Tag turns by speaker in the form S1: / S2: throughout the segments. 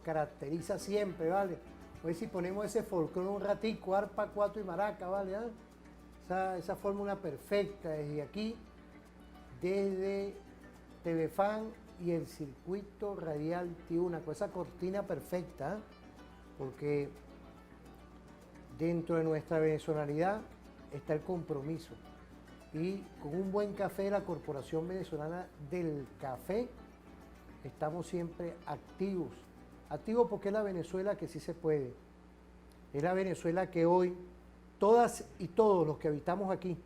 S1: caracteriza siempre, ¿vale? Hoy si ponemos ese folclore un ratico, arpa, cuatro y maraca, ¿vale? Esa fórmula perfecta desde aquí, desde TVFAN y el circuito radial Tiuna, con esa cortina perfecta, ¿eh? Porque dentro de nuestra venezolanidad está el compromiso. Y con un buen café de la Corporación Venezolana del Café, estamos siempre activos. Activos porque es la Venezuela que sí se puede. Es la Venezuela que hoy, todas y todos los que habitamos aquí,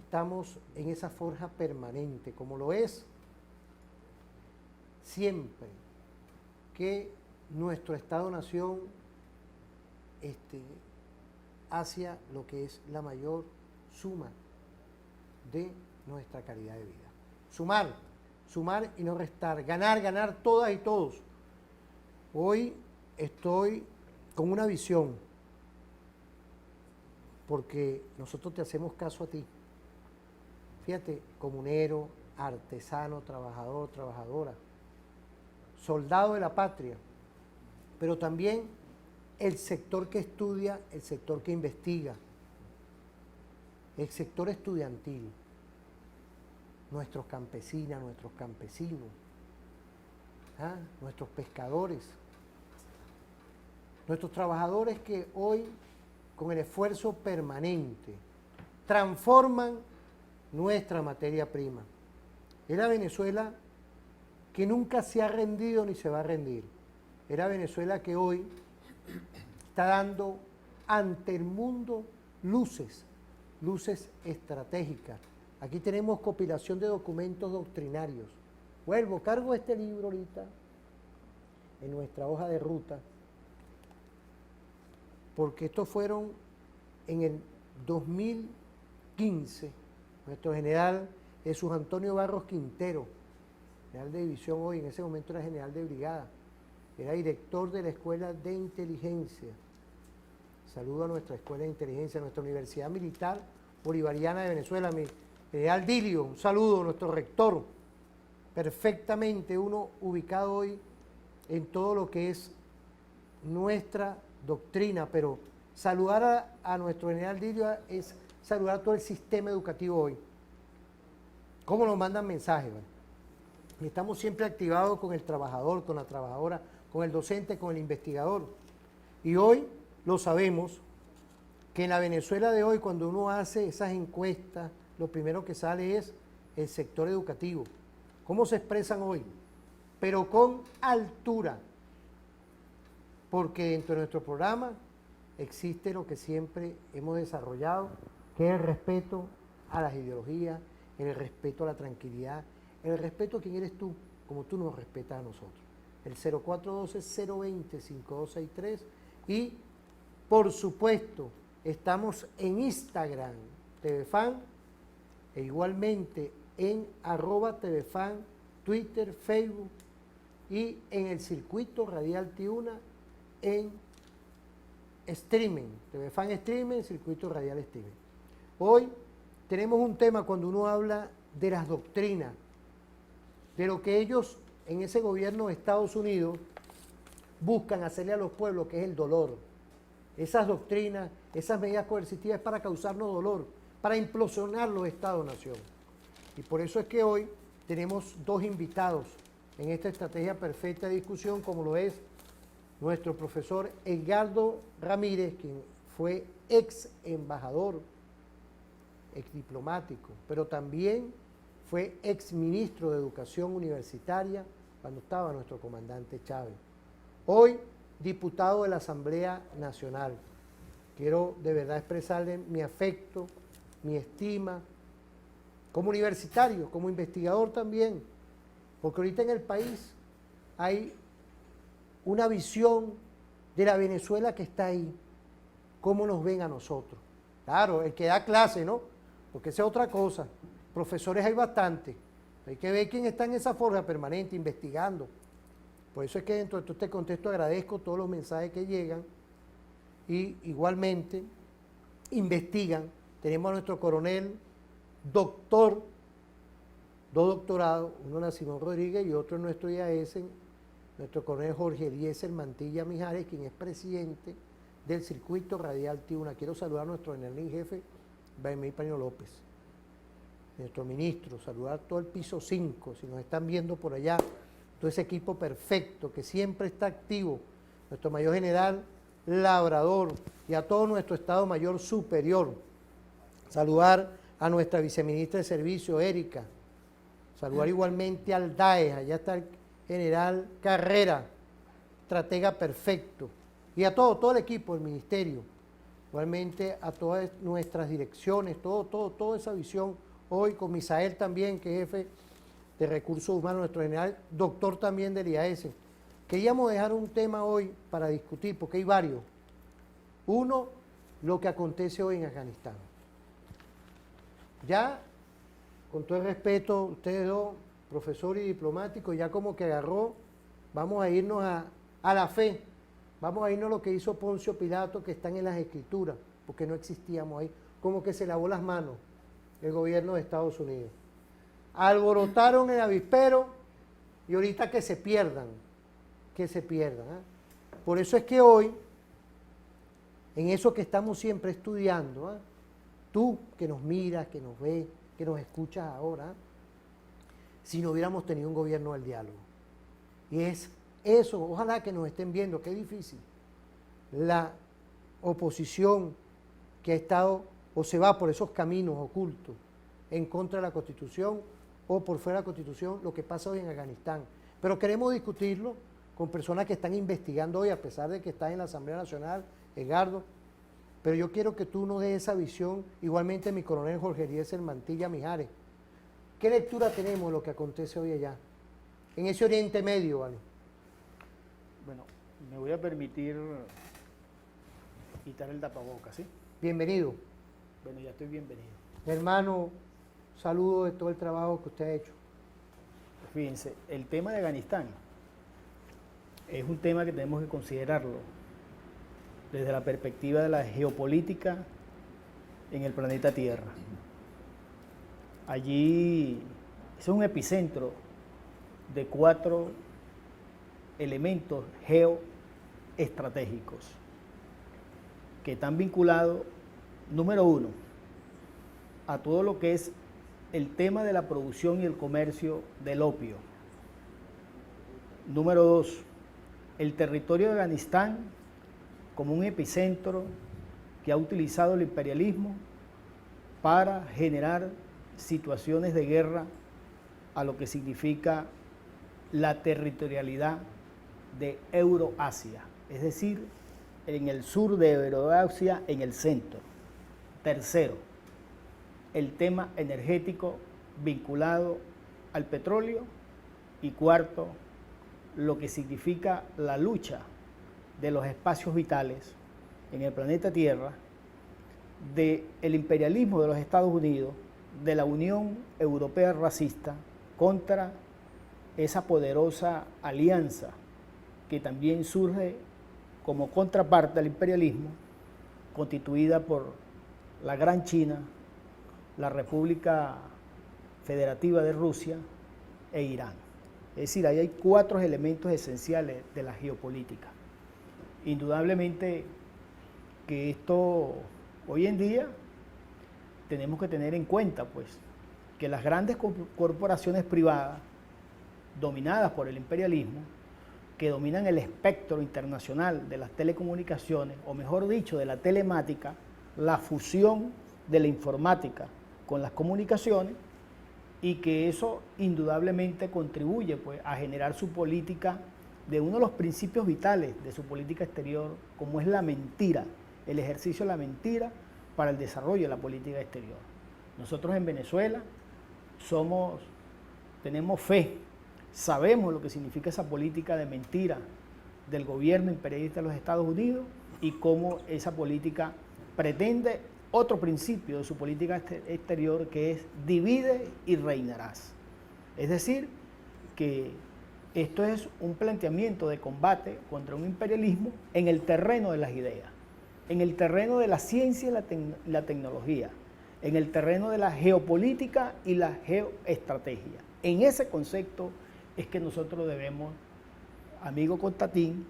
S1: estamos en esa forja permanente, como lo es siempre que nuestro Estado-Nación hacia lo que es la mayor suma de nuestra calidad de vida. Sumar y no restar, ganar todas y todos. Hoy estoy con una visión, porque nosotros te hacemos caso a ti. Fíjate, comunero, artesano, trabajador, trabajadora, soldado de la patria, pero también el sector que estudia, el sector que investiga, el sector estudiantil, nuestros campesinas, nuestros campesinos, nuestros pescadores, nuestros trabajadores que hoy, con el esfuerzo permanente, transforman nuestra materia prima. Es la Venezuela que nunca se ha rendido ni se va a rendir. Es la Venezuela que hoy está dando ante el mundo luces estratégicas. Aquí tenemos compilación de documentos doctrinarios. Cargo este libro ahorita en nuestra hoja de ruta, porque estos fueron en el 2015, nuestro general Jesús Antonio Barros Quintero, general de división hoy, en ese momento era general de brigada, era director de la Escuela de Inteligencia. Saludo a nuestra Escuela de Inteligencia, a nuestra Universidad Militar Bolivariana de Venezuela, mi general Dilio, un saludo a nuestro rector, perfectamente uno ubicado hoy en todo lo que es nuestra doctrina, pero saludar a nuestro general Dilio es saludar a todo el sistema educativo hoy. ¿Cómo nos mandan mensajes? ¿Vale? Y estamos siempre activados con el trabajador, con la trabajadora, con el docente, con el investigador. Y hoy lo sabemos, que en la Venezuela de hoy, cuando uno hace esas encuestas, lo primero que sale es el sector educativo. ¿Cómo se expresan hoy? Pero con altura. Porque dentro de nuestro programa existe lo que siempre hemos desarrollado, que es el respeto a las ideologías, el respeto a la tranquilidad, el respeto a quién eres tú, como tú nos respetas a nosotros. El 0412-020-5263 y, por supuesto, estamos en Instagram, TVFAN, e igualmente en @TVFAN, Twitter, Facebook y en el circuito radial Tiuna en streaming, TVFAN streaming, circuito radial streaming. Hoy tenemos un tema cuando uno habla de las doctrinas, de lo que ellos en ese gobierno de Estados Unidos buscan hacerle a los pueblos, que es el dolor. Esas doctrinas, esas medidas coercitivas es para causarnos dolor, para implosionar los Estados-nación. Y por eso es que hoy tenemos dos invitados en esta estrategia perfecta de discusión, como lo es nuestro profesor Edgardo Ramírez, quien fue ex embajador, ex diplomático, pero también fue ex ministro de Educación Universitaria cuando estaba nuestro comandante Chávez. Hoy, diputado de la Asamblea Nacional. Quiero de verdad expresarle mi afecto, mi estima, como universitario, como investigador también, porque ahorita en el país hay una visión de la Venezuela que está ahí, cómo nos ven a nosotros. Claro, el que da clase, ¿no? Porque esa es otra cosa. Profesores hay bastante. Hay que ver quién está en esa forja permanente, investigando. Por eso es que dentro de todo este contexto agradezco todos los mensajes que llegan y igualmente investigan. Tenemos a nuestro coronel, doctor, dos doctorados, uno en Simón Rodríguez y otro en nuestro IAS nuestro coronel Jorge Eliezer Mantilla Mijares, quien es presidente del Circuito Radial Tibuna. Quiero saludar a nuestro general en jefe, Baemir Paño López, nuestro ministro, saludar todo el piso 5, si nos están viendo por allá, todo ese equipo perfecto que siempre está activo, nuestro mayor general Labrador y a todo nuestro Estado Mayor Superior. Saludar a nuestra viceministra de Servicio, Erika. Saludar igualmente al DAES, allá está el general Carrera, estratega perfecto. Y a todo el equipo del ministerio. Igualmente a todas nuestras direcciones, toda esa visión. Hoy con Misael también, que es jefe de Recursos Humanos, nuestro general, doctor también del IAS. Queríamos dejar un tema hoy para discutir, porque hay varios. Uno, lo que acontece hoy en Afganistán. Ya, con todo el respeto, ustedes dos, profesor y diplomático, ya como que agarró, vamos a irnos a la fe, vamos a irnos a lo que hizo Poncio Pilato, que están en las escrituras, porque no existíamos ahí, como que se lavó las manos el gobierno de Estados Unidos. Alborotaron el avispero y ahorita que se pierdan. Por eso es que hoy, en eso que estamos siempre estudiando, tú que nos miras, que nos ves, que nos escuchas ahora, si no hubiéramos tenido un gobierno del diálogo. Y es eso, ojalá que nos estén viendo, qué difícil. La oposición que ha estado o se va por esos caminos ocultos en contra de la Constitución o por fuera de la Constitución, lo que pasa hoy en Afganistán. Pero queremos discutirlo con personas que están investigando hoy, a pesar de que está en la Asamblea Nacional, Edgardo. Pero yo quiero que tú nos des esa visión, igualmente mi coronel Jorge Eliezer Mantilla Mijares. ¿Qué lectura tenemos de lo que acontece hoy allá? En ese Oriente Medio, ¿vale?
S2: Bueno, me voy a permitir quitar el tapabocas, ¿sí?
S1: Bienvenido.
S2: Bueno, ya estoy bienvenido.
S1: Hermano, saludo de todo el trabajo que usted ha hecho.
S2: Fíjense, el tema de Afganistán es un tema que tenemos que considerarlo desde la perspectiva de la geopolítica en el planeta Tierra. Allí es un epicentro de 4 elementos geoestratégicos que están vinculados, número 1, a todo lo que es el tema de la producción y el comercio del opio. Número 2, el territorio de Afganistán como un epicentro que ha utilizado el imperialismo para generar situaciones de guerra a lo que significa la territorialidad de Euroasia, es decir, en el sur de Euroasia, en el centro. Tercero, el tema energético vinculado al petróleo. Y cuarto, lo que significa la lucha de los espacios vitales en el planeta Tierra, del imperialismo de los Estados Unidos, de la Unión Europea racista contra esa poderosa alianza que también surge como contraparte al imperialismo, constituida por la Gran China, la República Federativa de Rusia e Irán. Es decir, ahí hay 4 elementos esenciales de la geopolítica. Indudablemente que esto hoy en día tenemos que tener en cuenta, pues, que las grandes corporaciones privadas dominadas por el imperialismo, que dominan el espectro internacional de las telecomunicaciones, o mejor dicho, de la telemática, la fusión de la informática con las comunicaciones, y que eso indudablemente contribuye, pues, a generar su política de uno de los principios vitales de su política exterior, como es la mentira, el ejercicio de la mentira para el desarrollo de la política exterior. Nosotros en Venezuela tenemos fe, sabemos lo que significa esa política de mentira del gobierno imperialista de los Estados Unidos y cómo esa política pretende otro principio de su política exterior, que es divide y reinarás. Es decir, que esto es un planteamiento de combate contra un imperialismo en el terreno de las ideas, en el terreno de la ciencia y la tecnología, en el terreno de la geopolítica y la geoestrategia. En ese concepto es que nosotros debemos amigo Constatín,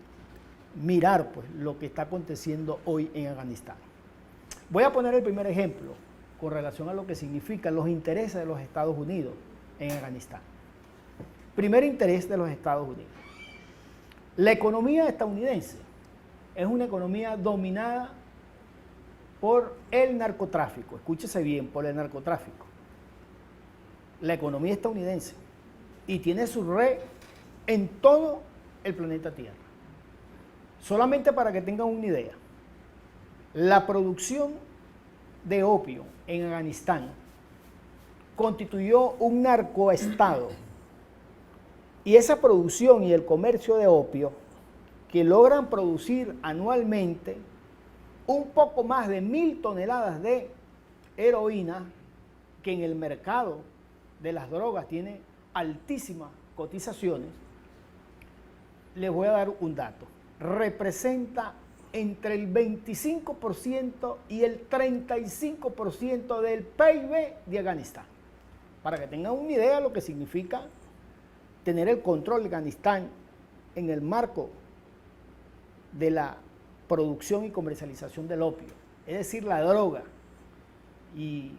S2: mirar pues lo que está aconteciendo hoy en Afganistán. Voy a poner el primer ejemplo con relación a lo que significan los intereses de los Estados Unidos en Afganistán. Primer interés de los Estados Unidos. La economía estadounidense es una economía dominada por el narcotráfico. Escúchese bien, por el narcotráfico. La economía estadounidense. Y tiene su red en todo el planeta Tierra. Solamente para que tengan una idea, la producción de opio en Afganistán constituyó un narcoestado. Y esa producción y el comercio de opio, que logran producir anualmente un poco más de 1.000 toneladas de heroína, que en el mercado de las drogas tiene altísimas cotizaciones, les voy a dar un dato. Representa entre el 25% y el 35% del PIB de Afganistán. Para que tengan una idea de lo que significa tener el control de Afganistán en el marco de la producción y comercialización del opio, es decir, la droga. Y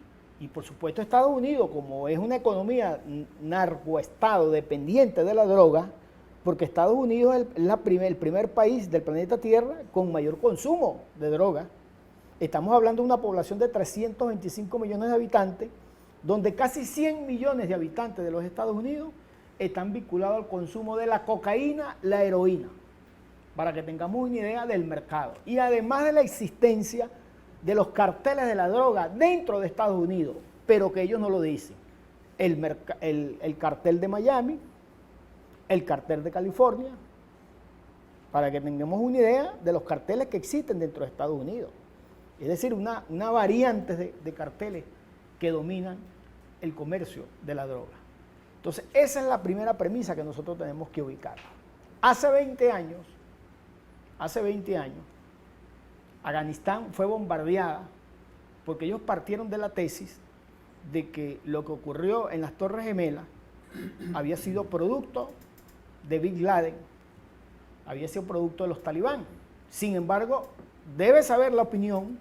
S2: por supuesto Estados Unidos, como es una economía narcoestado dependiente de la droga, porque Estados Unidos es el primer país del planeta Tierra con mayor consumo de droga. Estamos hablando de una población de 325 millones de habitantes, donde casi 100 millones de habitantes de los Estados Unidos están vinculados al consumo de la cocaína, la heroína, para que tengamos una idea del mercado. Y además de la existencia de los carteles de la droga dentro de Estados Unidos, pero que ellos no lo dicen. El cartel de Miami, el cartel de California, para que tengamos una idea de los carteles que existen dentro de Estados Unidos. Es decir, una variante de carteles que dominan el comercio de la droga. Entonces, esa es la primera premisa que nosotros tenemos que ubicar. Hace 20 años, Afganistán fue bombardeada porque ellos partieron de la tesis de que lo que ocurrió en las Torres Gemelas había sido producto de Bin Laden, había sido producto de los talibán. Sin embargo, debe saber la opinión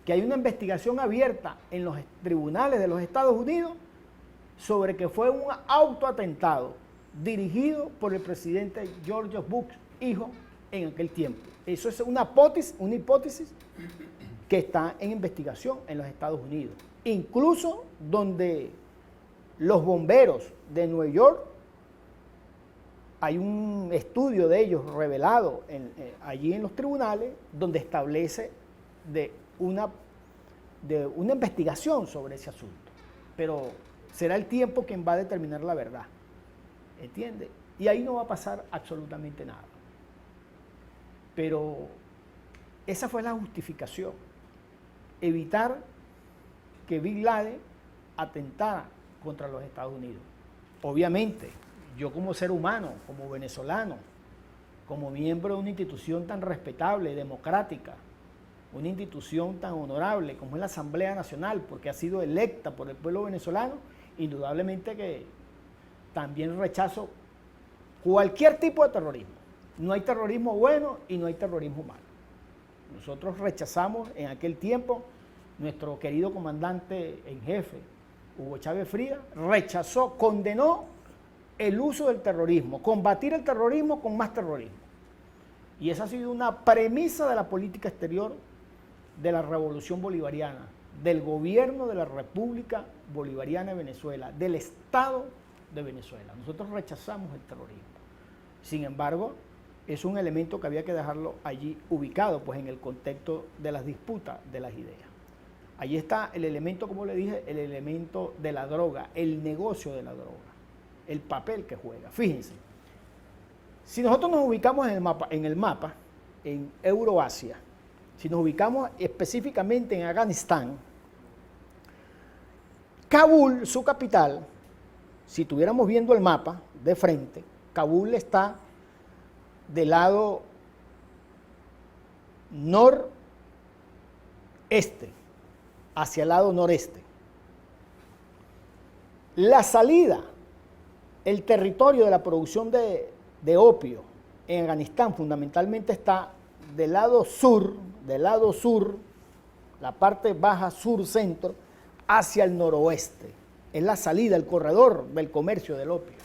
S2: que hay una investigación abierta en los tribunales de los Estados Unidos sobre que fue un autoatentado dirigido por el presidente George Bush, hijo, en aquel tiempo. Eso es una hipótesis que está en investigación en los Estados Unidos. Incluso donde los bomberos de Nueva York, hay un estudio de ellos revelado allí en los tribunales, donde establece de una investigación sobre ese asunto. Pero será el tiempo quien va a determinar la verdad, ¿entiende? Y ahí no va a pasar absolutamente nada. Pero esa fue la justificación, evitar que Bin Laden atentara contra los Estados Unidos. Obviamente, yo como ser humano, como venezolano, como miembro de una institución tan respetable, democrática, una institución tan honorable como es la Asamblea Nacional, porque ha sido electa por el pueblo venezolano, indudablemente que también rechazo cualquier tipo de terrorismo. No hay terrorismo bueno y no hay terrorismo malo. Nosotros rechazamos en aquel tiempo, nuestro querido comandante en jefe, Hugo Chávez Frías, rechazó, condenó el uso del terrorismo, combatir el terrorismo con más terrorismo. Y esa ha sido una premisa de la política exterior de la Revolución Bolivariana, del gobierno de la República Bolivariana de Venezuela, del Estado de Venezuela. Nosotros rechazamos el terrorismo. Sin embargo, es un elemento que había que dejarlo allí ubicado, pues en el contexto de las disputas de las ideas. Allí está el elemento, como le dije, el elemento de la droga, el negocio de la droga, el papel que juega. Fíjense, si nosotros nos ubicamos en el mapa, en Euroasia, si nos ubicamos específicamente en Afganistán, Kabul, su capital, si estuviéramos viendo el mapa de frente, Kabul está del lado noreste, hacia el lado noreste. La salida, el territorio de la producción de opio en Afganistán fundamentalmente está del lado sur, la parte baja sur-centro, hacia el noroeste. Es la salida, el corredor del comercio del opio.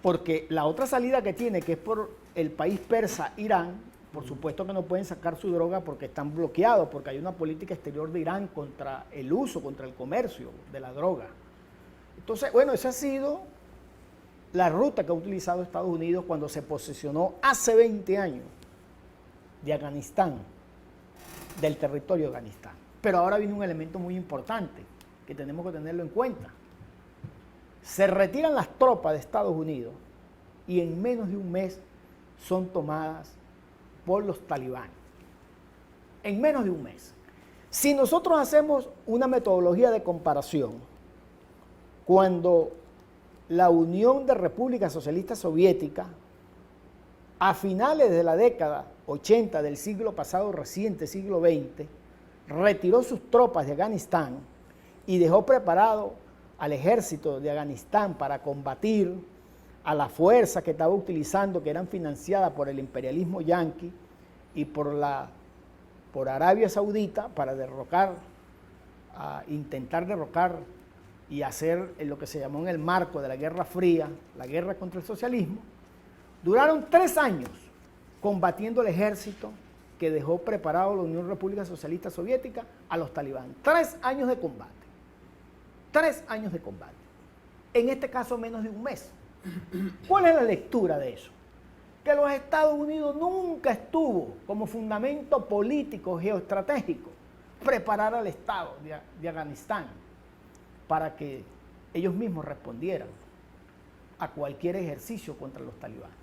S2: Porque la otra salida que tiene, que es por el país persa, Irán, por supuesto que no pueden sacar su droga porque están bloqueados, porque hay una política exterior de Irán contra el uso, contra el comercio de la droga. Entonces, bueno, esa ha sido la ruta que ha utilizado Estados Unidos cuando se posicionó hace 20 años de Afganistán, del territorio de Afganistán. Pero ahora viene un elemento muy importante que tenemos que tenerlo en cuenta. Se retiran las tropas de Estados Unidos y en menos de un mes son tomadas por los talibanes. En menos de un mes. Si nosotros hacemos una metodología de comparación, cuando la Unión de Repúblicas Socialistas Soviéticas, a finales de la década 80 del siglo pasado reciente, siglo XX, retiró sus tropas de Afganistán y dejó preparado al ejército de Afganistán para combatir a la fuerza que estaba utilizando, que eran financiadas por el imperialismo yanqui y por Arabia Saudita para intentar derrocar y hacer lo que se llamó en el marco de la Guerra Fría, la guerra contra el socialismo. Duraron 3 años combatiendo el ejército que dejó preparado la Unión República Socialista Soviética a los talibanes. 3 años de combate. 3 años de combate. En este caso, menos de un mes. ¿Cuál es la lectura de eso? Que los Estados Unidos nunca estuvo como fundamento político geoestratégico preparar al Estado de Afganistán para que ellos mismos respondieran a cualquier ejercicio contra los talibanes.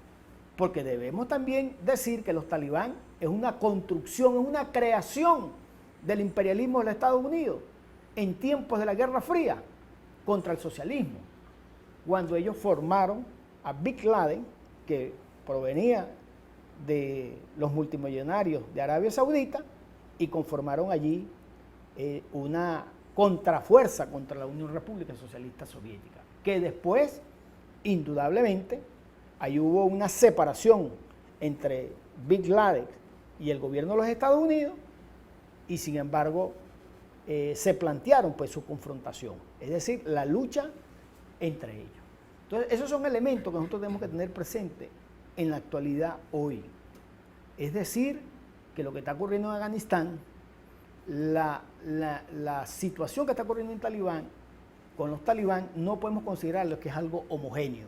S2: Porque debemos también decir que los talibanes es una construcción, es una creación del imperialismo de los Estados Unidos en tiempos de la Guerra Fría contra el socialismo, cuando ellos formaron a Bin Laden, que provenía de los multimillonarios de Arabia Saudita, y conformaron allí una contrafuerza contra la Unión República Socialista Soviética, que después, indudablemente, ahí hubo una separación entre Bin Laden y el gobierno de los Estados Unidos, y sin embargo se plantearon pues su confrontación, es decir, la lucha entre ellos. Entonces, esos son elementos que nosotros tenemos que tener presente en la actualidad hoy. Es decir, que lo que está ocurriendo en Afganistán, la situación que está ocurriendo en Talibán, con los talibán, no podemos considerarlo que es algo homogéneo.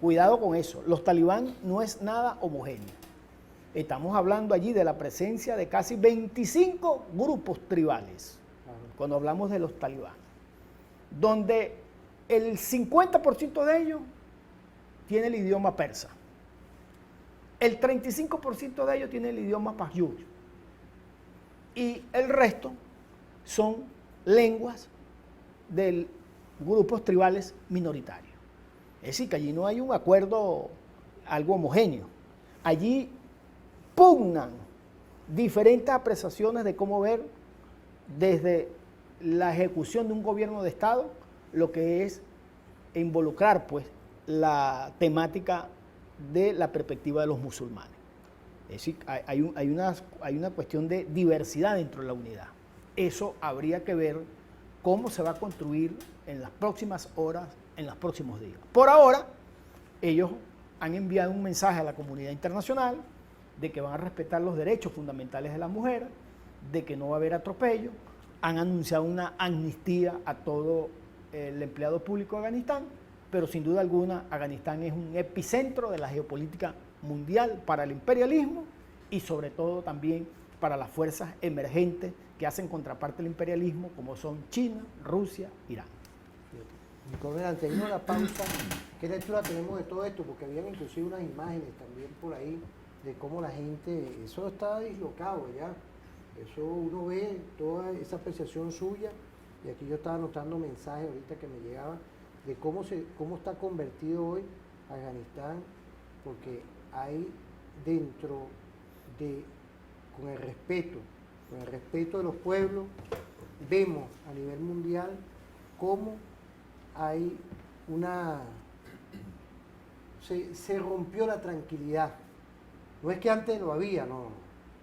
S2: Cuidado con eso, los talibán no es nada homogéneo. Estamos hablando allí de la presencia de casi 25 grupos tribales, cuando hablamos de los talibán, donde el 50% de ellos tiene el idioma persa, el 35% de ellos tiene el idioma pashto, y el resto son lenguas de grupos tribales minoritarios. Es decir, que allí no hay un acuerdo, algo homogéneo. Allí pugnan diferentes apreciaciones de cómo ver desde la ejecución de un gobierno de Estado lo que es involucrar pues la temática de la perspectiva de los musulmanes. Es decir, hay una cuestión de diversidad dentro de la unidad. Eso habría que ver cómo se va a construir en las próximas horas, en los próximos días. Por ahora, ellos han enviado un mensaje a la comunidad internacional de que van a respetar los derechos fundamentales de la mujer, de que no va a haber atropello, han anunciado una amnistía a todo el empleado público de Afganistán, pero sin duda alguna Afganistán es un epicentro de la geopolítica mundial para el imperialismo y sobre todo también para las fuerzas emergentes que hacen contraparte al imperialismo, como son China, Rusia, Irán.
S1: Mi coronel, antes de irnos a la pausa, ¿qué lectura tenemos de todo esto? Porque habían inclusive unas imágenes también por ahí de cómo la gente, eso está dislocado ya, eso uno ve toda esa apreciación suya, y aquí yo estaba anotando mensajes ahorita que me llegaban de cómo está convertido hoy Afganistán, porque hay dentro de, con el respeto de los pueblos, vemos a nivel mundial cómo hay se rompió la tranquilidad. No es que antes lo había, no,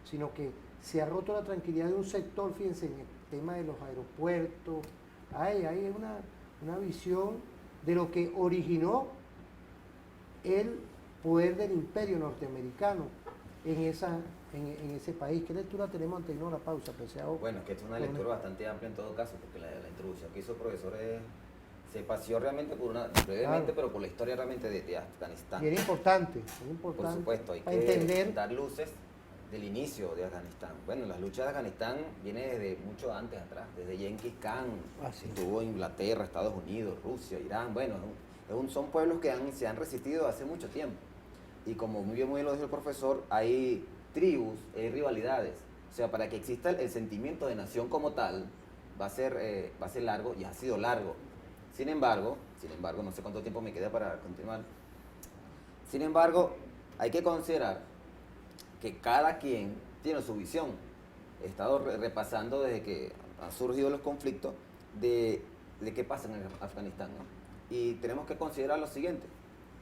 S1: sino que se ha roto la tranquilidad de un sector, fíjense, en el tema de los aeropuertos. Hay una visión de lo que originó el poder del imperio norteamericano en ese país. ¿Qué lectura tenemos antes de irnos a la pausa, apreciado?
S3: Bueno, es que es una lectura bastante amplia en todo caso, porque la introducción que hizo el profesor se paseó realmente brevemente, claro, pero por la historia realmente de Afganistán.
S1: Y era importante,
S3: por supuesto, hay que entender, dar luces del inicio de Afganistán. Bueno, las luchas de Afganistán vienen desde mucho antes atrás, desde Genghis Khan, estuvo Inglaterra, Estados Unidos, Rusia, Irán. Bueno, son pueblos que se han resistido hace mucho tiempo. Y como muy bien lo dijo el profesor, hay tribus, hay rivalidades. O sea, para que exista el sentimiento de nación como tal, va a ser largo, y ha sido largo. Sin embargo, no sé cuánto tiempo me queda para continuar. Sin embargo, hay que considerar que cada quien tiene su visión. He estado repasando desde que han surgido los conflictos de qué pasa en Afganistán, ¿no? Y tenemos que considerar lo siguiente.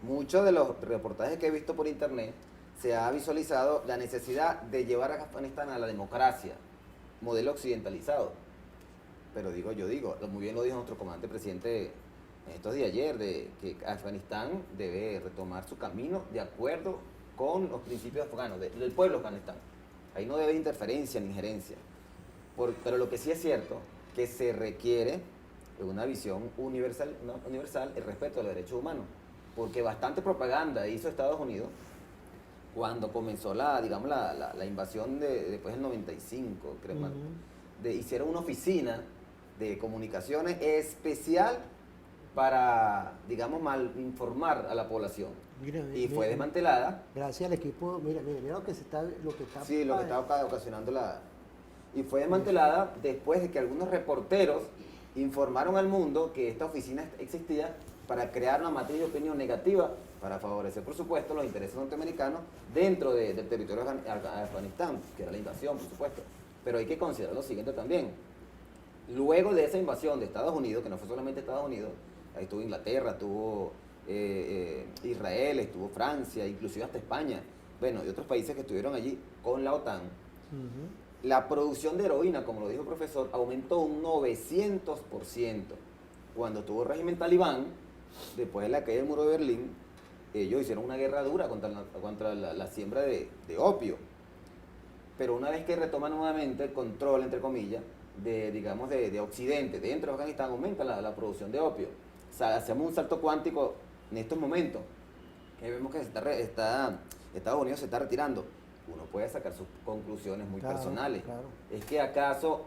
S3: Muchos de los reportajes que he visto por internet se ha visualizado la necesidad de llevar a Afganistán a la democracia, modelo occidentalizado. Pero yo digo, muy bien lo dijo nuestro comandante presidente en estos días ayer, de que Afganistán debe retomar su camino de acuerdo con los principios afganos, del pueblo de Afganistán. Ahí no debe haber interferencia ni injerencia. Pero lo que sí es cierto, que se requiere una visión universal, el respeto a los derechos humanos. Porque bastante propaganda hizo Estados Unidos cuando comenzó la invasión después del 95, creo. Hicieron una oficina de comunicaciones especial para, mal informar a la población. Y fue desmantelada.
S1: Gracias al equipo, mira lo que está.
S3: Sí, lo que estaba ocasionando y fue desmantelada después de que algunos reporteros informaron al mundo que esta oficina existía para crear una matriz de opinión negativa para favorecer, por supuesto, los intereses norteamericanos dentro del territorio de Afganistán, que era la invasión, por supuesto. Pero hay que considerar lo siguiente también. Luego de esa invasión de Estados Unidos, que no fue solamente Estados Unidos, ahí estuvo Inglaterra, estuvo Israel, estuvo Francia, inclusive hasta España, bueno, y otros países que estuvieron allí con la OTAN. La producción de heroína, como lo dijo el profesor, aumentó un 900%. Cuando estuvo el régimen talibán, después de la caída del muro de Berlín, ellos hicieron una guerra dura contra la siembra de opio. Pero una vez que retoman nuevamente el control, entre comillas, de Occidente, dentro de Afganistán, aumenta la producción de opio. O sea, hacemos un salto cuántico en estos momentos, que vemos que Estados Unidos se está retirando. Uno puede sacar sus conclusiones muy personales. Claro. Es que acaso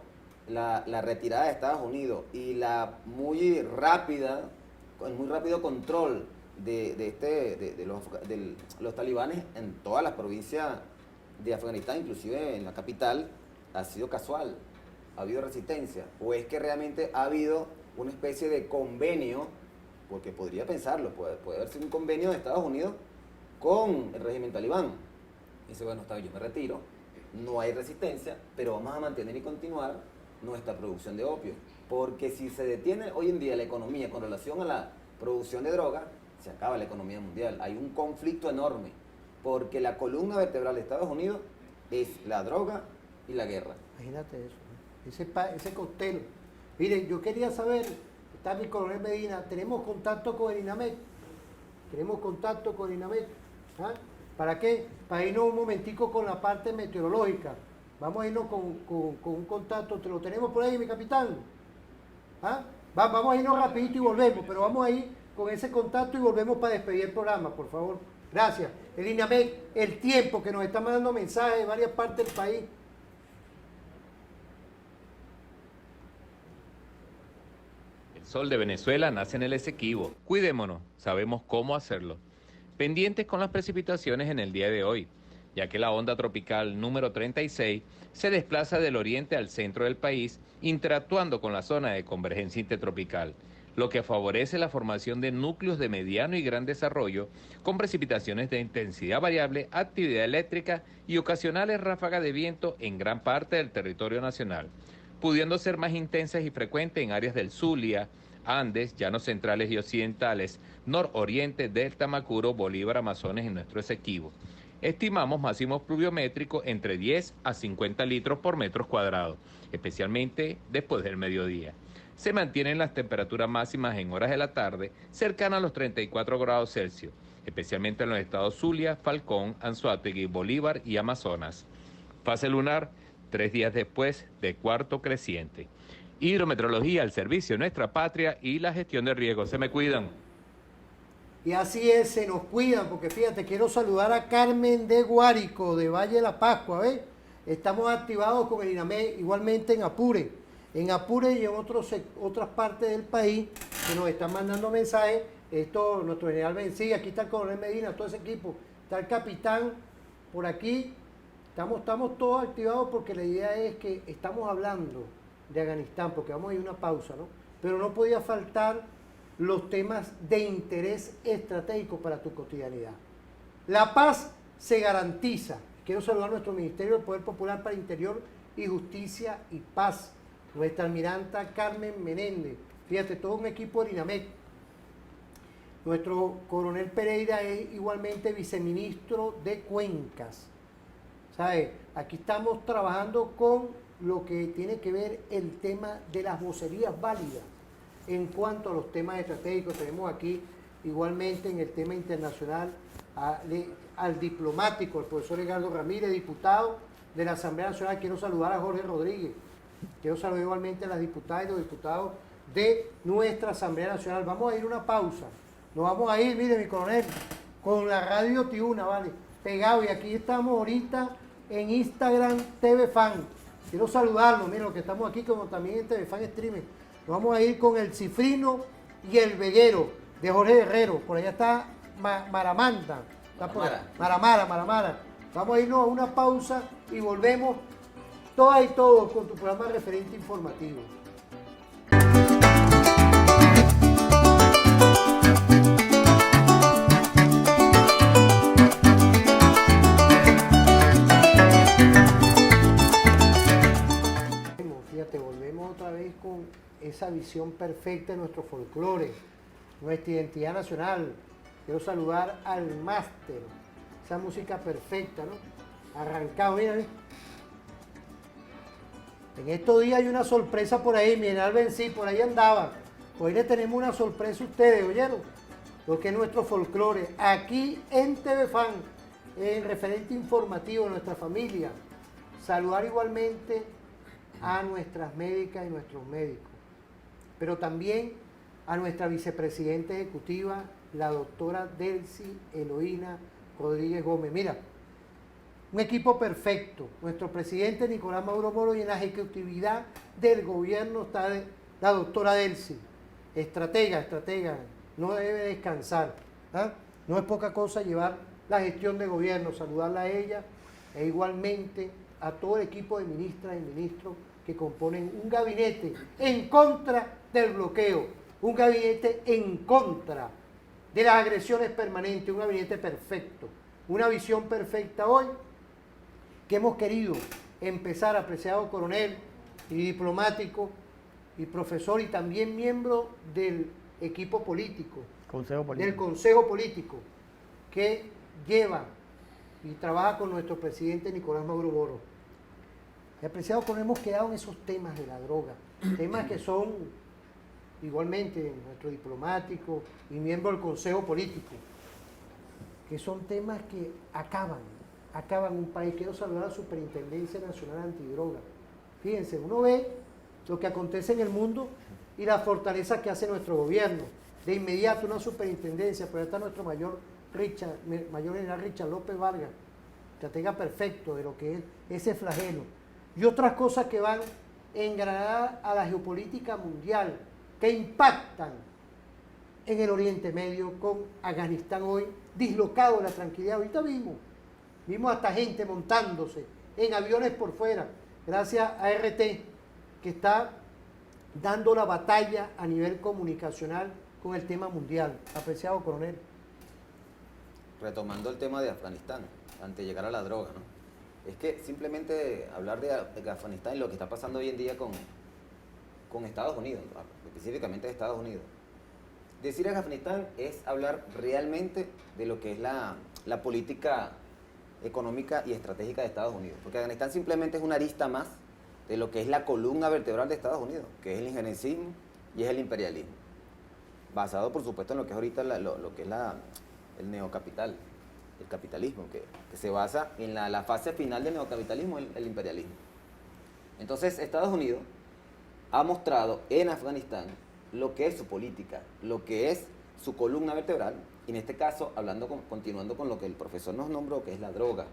S3: la retirada de Estados Unidos y el muy rápido control de los talibanes en todas las provincias de Afganistán, inclusive en la capital, ha sido casual. ¿Ha habido resistencia? ¿O es que realmente ha habido una especie de convenio? Porque podría pensarlo, puede haber sido un convenio de Estados Unidos con el régimen talibán. Dice, bueno, está bien, yo me retiro, no hay resistencia, pero vamos a mantener y continuar nuestra producción de opio. Porque si se detiene hoy en día la economía con relación a la producción de droga, se acaba la economía mundial. Hay un conflicto enorme, porque la columna vertebral de Estados Unidos es la droga y la guerra.
S1: Imagínate eso, ese cóctel. Miren, yo quería saber, está mi coronel Medina, ¿tenemos contacto con el INAMEC? ¿Ah? ¿Para qué? Para irnos un momentico con la parte meteorológica. Vamos a irnos con un contacto, ¿lo tenemos por ahí, mi capitán? ¿Ah? Vamos a irnos rapidito y volvemos, pero vamos a ir con ese contacto y volvemos para despedir el programa, por favor. Gracias. El INAMEC, el tiempo que nos está mandando mensajes de varias partes del país.
S4: El sol de Venezuela nace en el Esequibo. Cuidémonos, sabemos cómo hacerlo. Pendientes con las precipitaciones en el día de hoy, ya que la onda tropical número 36 se desplaza del oriente al centro del país, interactuando con la zona de convergencia intertropical, lo que favorece la formación de núcleos de mediano y gran desarrollo, con precipitaciones de intensidad variable, actividad eléctrica y ocasionales ráfagas de viento en gran parte del territorio nacional, pudiendo ser más intensas y frecuentes en áreas del Zulia, Andes, llanos centrales y occidentales, nororiente del Tamacuro, Bolívar, Amazonas y nuestro Esequibo. Estimamos máximos pluviométricos entre 10 a 50 litros por metro cuadrado, especialmente después del mediodía. Se mantienen las temperaturas máximas en horas de la tarde cercanas a los 34 grados Celsius, especialmente en los estados Zulia, Falcón, Anzoátegui, Bolívar y Amazonas. Fase lunar, 3 días después de cuarto creciente. Hidrometeorología al servicio de nuestra patria y la gestión de riesgos. Se me cuidan.
S1: Y así es, se nos cuidan, porque fíjate, quiero saludar a Carmen de Guárico, de Valle de la Pascua, ¿ves? Estamos activados con el INAME, igualmente en Apure. En Apure y en otras partes del país que nos están mandando mensajes. Esto, nuestro general Bencí, aquí está el coronel Medina, todo ese equipo, está el capitán por aquí. Estamos todos activados porque la idea es que estamos hablando de Afganistán, porque vamos a ir a una pausa, ¿no? Pero no podía faltar los temas de interés estratégico para tu cotidianidad. La paz se garantiza. Quiero saludar a nuestro Ministerio del Poder Popular para Interior y Justicia y Paz, nuestra almiranta Carmen Menéndez. Fíjate, todo un equipo del INAMEC. Nuestro coronel Pereira es igualmente viceministro de Cuencas. ¿Sabe? Aquí estamos trabajando con lo que tiene que ver el tema de las vocerías válidas en cuanto a los temas estratégicos. Tenemos aquí igualmente en el tema internacional al diplomático, el profesor Edgardo Ramírez, diputado de la Asamblea Nacional. Quiero saludar a Jorge Rodríguez. Quiero saludar igualmente a las diputadas y los diputados de nuestra Asamblea Nacional. Vamos a ir a una pausa. Nos vamos a ir, mire mi coronel, con la radio Tiuna, ¿vale? Pegado. Y aquí estamos ahorita en Instagram TV Fan. Quiero saludarlos, miren, los que estamos aquí como también en TV Fan Streaming. Nos vamos a ir con el Cifrino y el Veguero de Jorge Guerrero. Por allá está Maramanda. Está por Maramara. Vamos a irnos a una pausa y volvemos todas y todos con tu programa Referente Informativo. Fíjate, volvemos otra vez con esa visión perfecta de nuestro folclore, nuestra identidad nacional. Quiero saludar al máster, esa música perfecta, ¿no? Arrancado, mira. En estos días hay una sorpresa por ahí, mi general Bencí, por ahí andaba. Hoy le tenemos una sorpresa a ustedes, ¿oyeron? Lo que es nuestro folclore, aquí en TV Fan, en Referente Informativo de nuestra familia. Saludar igualmente a nuestras médicas y nuestros médicos, pero también a nuestra vicepresidenta ejecutiva, la doctora Delcy Eloína Rodríguez Gómez. Mira, un equipo perfecto. Nuestro presidente Nicolás Maduro Moro, y en la ejecutividad del gobierno está la doctora Delcy, estratega, no debe descansar. ¿Ah? No es poca cosa llevar la gestión de gobierno, saludarla a ella e igualmente a todo el equipo de ministras y ministros que componen un gabinete en contra del bloqueo, un gabinete en contra de las agresiones permanentes, un gabinete perfecto, una visión perfecta hoy que hemos querido empezar, apreciado coronel y diplomático y profesor y también miembro del equipo político, del Consejo Político, que lleva y trabaja con nuestro presidente Nicolás Maduro Moro. Apreciado coronel, hemos quedado en esos temas de la droga, temas que son igualmente nuestro diplomático y miembro del Consejo Político, que son temas que acaban un país. Quiero saludar a la Superintendencia Nacional Antidroga. Fíjense, uno ve lo que acontece en el mundo y la fortaleza que hace nuestro gobierno. De inmediato una superintendencia, pero está nuestro mayor general Richard López Vargas, estratega perfecto de lo que es ese flagelo. Y otras cosas que van engranadas a la geopolítica mundial, que impactan en el Oriente Medio, con Afganistán hoy dislocado de la tranquilidad. Ahorita vimos hasta gente montándose en aviones por fuera, gracias a RT, que está dando la batalla a nivel comunicacional con el tema mundial. Apreciado coronel.
S3: Retomando el tema de Afganistán, antes de llegar a la droga, ¿no? Es que simplemente hablar de Afganistán y lo que está pasando hoy en día con con Estados Unidos, específicamente de Estados Unidos. Decir en Afganistán es hablar realmente de lo que es la política económica y estratégica de Estados Unidos, porque Afganistán simplemente es una arista más de lo que es la columna vertebral de Estados Unidos, que es el injerencismo y es el imperialismo, basado por supuesto en lo que es ahorita lo que es el neocapital, el capitalismo, que se basa en la fase final del neocapitalismo, el imperialismo. Entonces Estados Unidos ha mostrado en Afganistán lo que es su política, lo que es su columna vertebral, y en este caso, continuando con lo que el profesor nos nombró, que es la droga.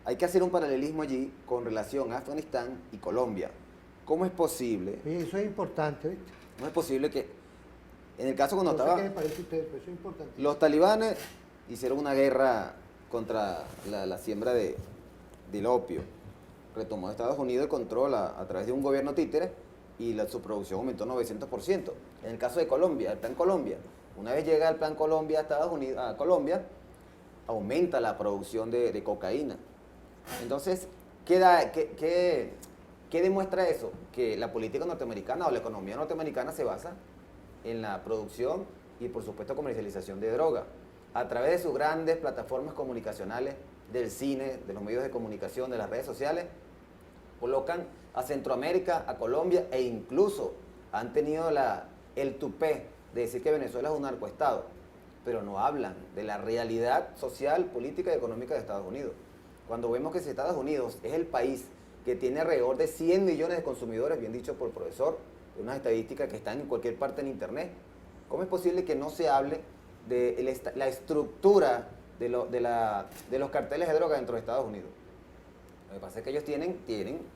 S3: Hay que hacer un paralelismo allí con relación a Afganistán y Colombia. ¿Cómo es posible?
S1: Oye, eso es importante, ¿viste?
S3: ¿Cómo es posible que, en el caso cuando
S1: No sé
S3: estaba...
S1: qué les parece a ustedes, pero eso es importante.
S3: Los talibanes hicieron una guerra contra la siembra del opio. Retomó Estados Unidos el control a través de un gobierno títere y su producción aumentó 900%. En el caso de Colombia, el Plan Colombia, una vez llega el Plan Colombia a Estados Unidos, a Colombia, aumenta la producción de cocaína. Entonces, ¿qué demuestra eso? Que la política norteamericana o la economía norteamericana se basa en la producción y, por supuesto, comercialización de droga. A través de sus grandes plataformas comunicacionales, del cine, de los medios de comunicación, de las redes sociales, colocan a Centroamérica, a Colombia, e incluso han tenido el tupé de decir que Venezuela es un narcoestado, pero no hablan de la realidad social, política y económica de Estados Unidos. Cuando vemos que si Estados Unidos es el país que tiene alrededor de 100 millones de consumidores, bien dicho por el profesor, de unas estadísticas que están en cualquier parte en internet, ¿cómo es posible que no se hable de la estructura de los carteles de droga dentro de Estados Unidos? Lo que pasa es que ellos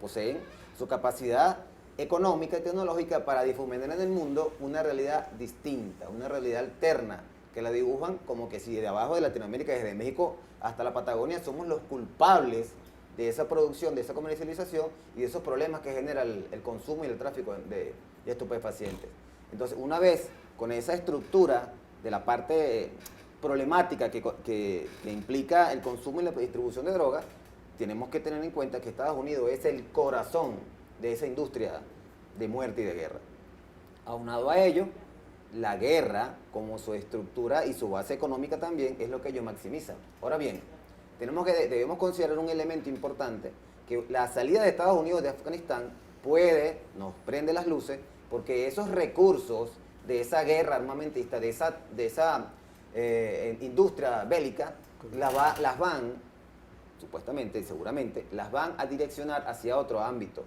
S3: poseen su capacidad económica y tecnológica para difuminar en el mundo una realidad distinta, una realidad alterna, que la dibujan como que si de abajo de Latinoamérica, desde México hasta la Patagonia, somos los culpables de esa producción, de esa comercialización y de esos problemas que genera el consumo y el tráfico de estupefacientes. Entonces, una vez con esa estructura de la parte problemática que implica el consumo y la distribución de drogas, tenemos que tener en cuenta que Estados Unidos es el corazón de esa industria de muerte y de guerra. Aunado a ello, la guerra, como su estructura y su base económica también, es lo que ellos maximizan. Ahora bien, debemos considerar un elemento importante, que la salida de Estados Unidos de Afganistán nos prende las luces, porque esos recursos de esa guerra armamentista, de esa industria bélica, las van, supuestamente y seguramente, las van a direccionar hacia otro ámbito.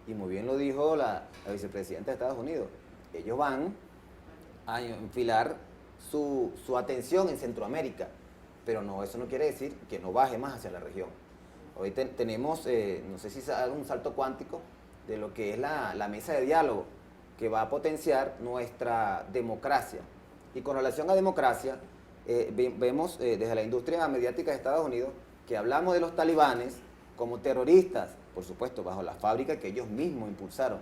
S3: Y muy bien lo dijo la vicepresidenta de Estados Unidos. Ellos van a enfilar su atención en Centroamérica, pero no, eso no quiere decir que no baje más hacia la región. Hoy tenemos, no sé si se haga un salto cuántico de lo que es la mesa de diálogo, que va a potenciar nuestra democracia. Y con relación a democracia, vemos desde la industria mediática de Estados Unidos que hablamos de los talibanes como terroristas, por supuesto, bajo la fábrica que ellos mismos impulsaron,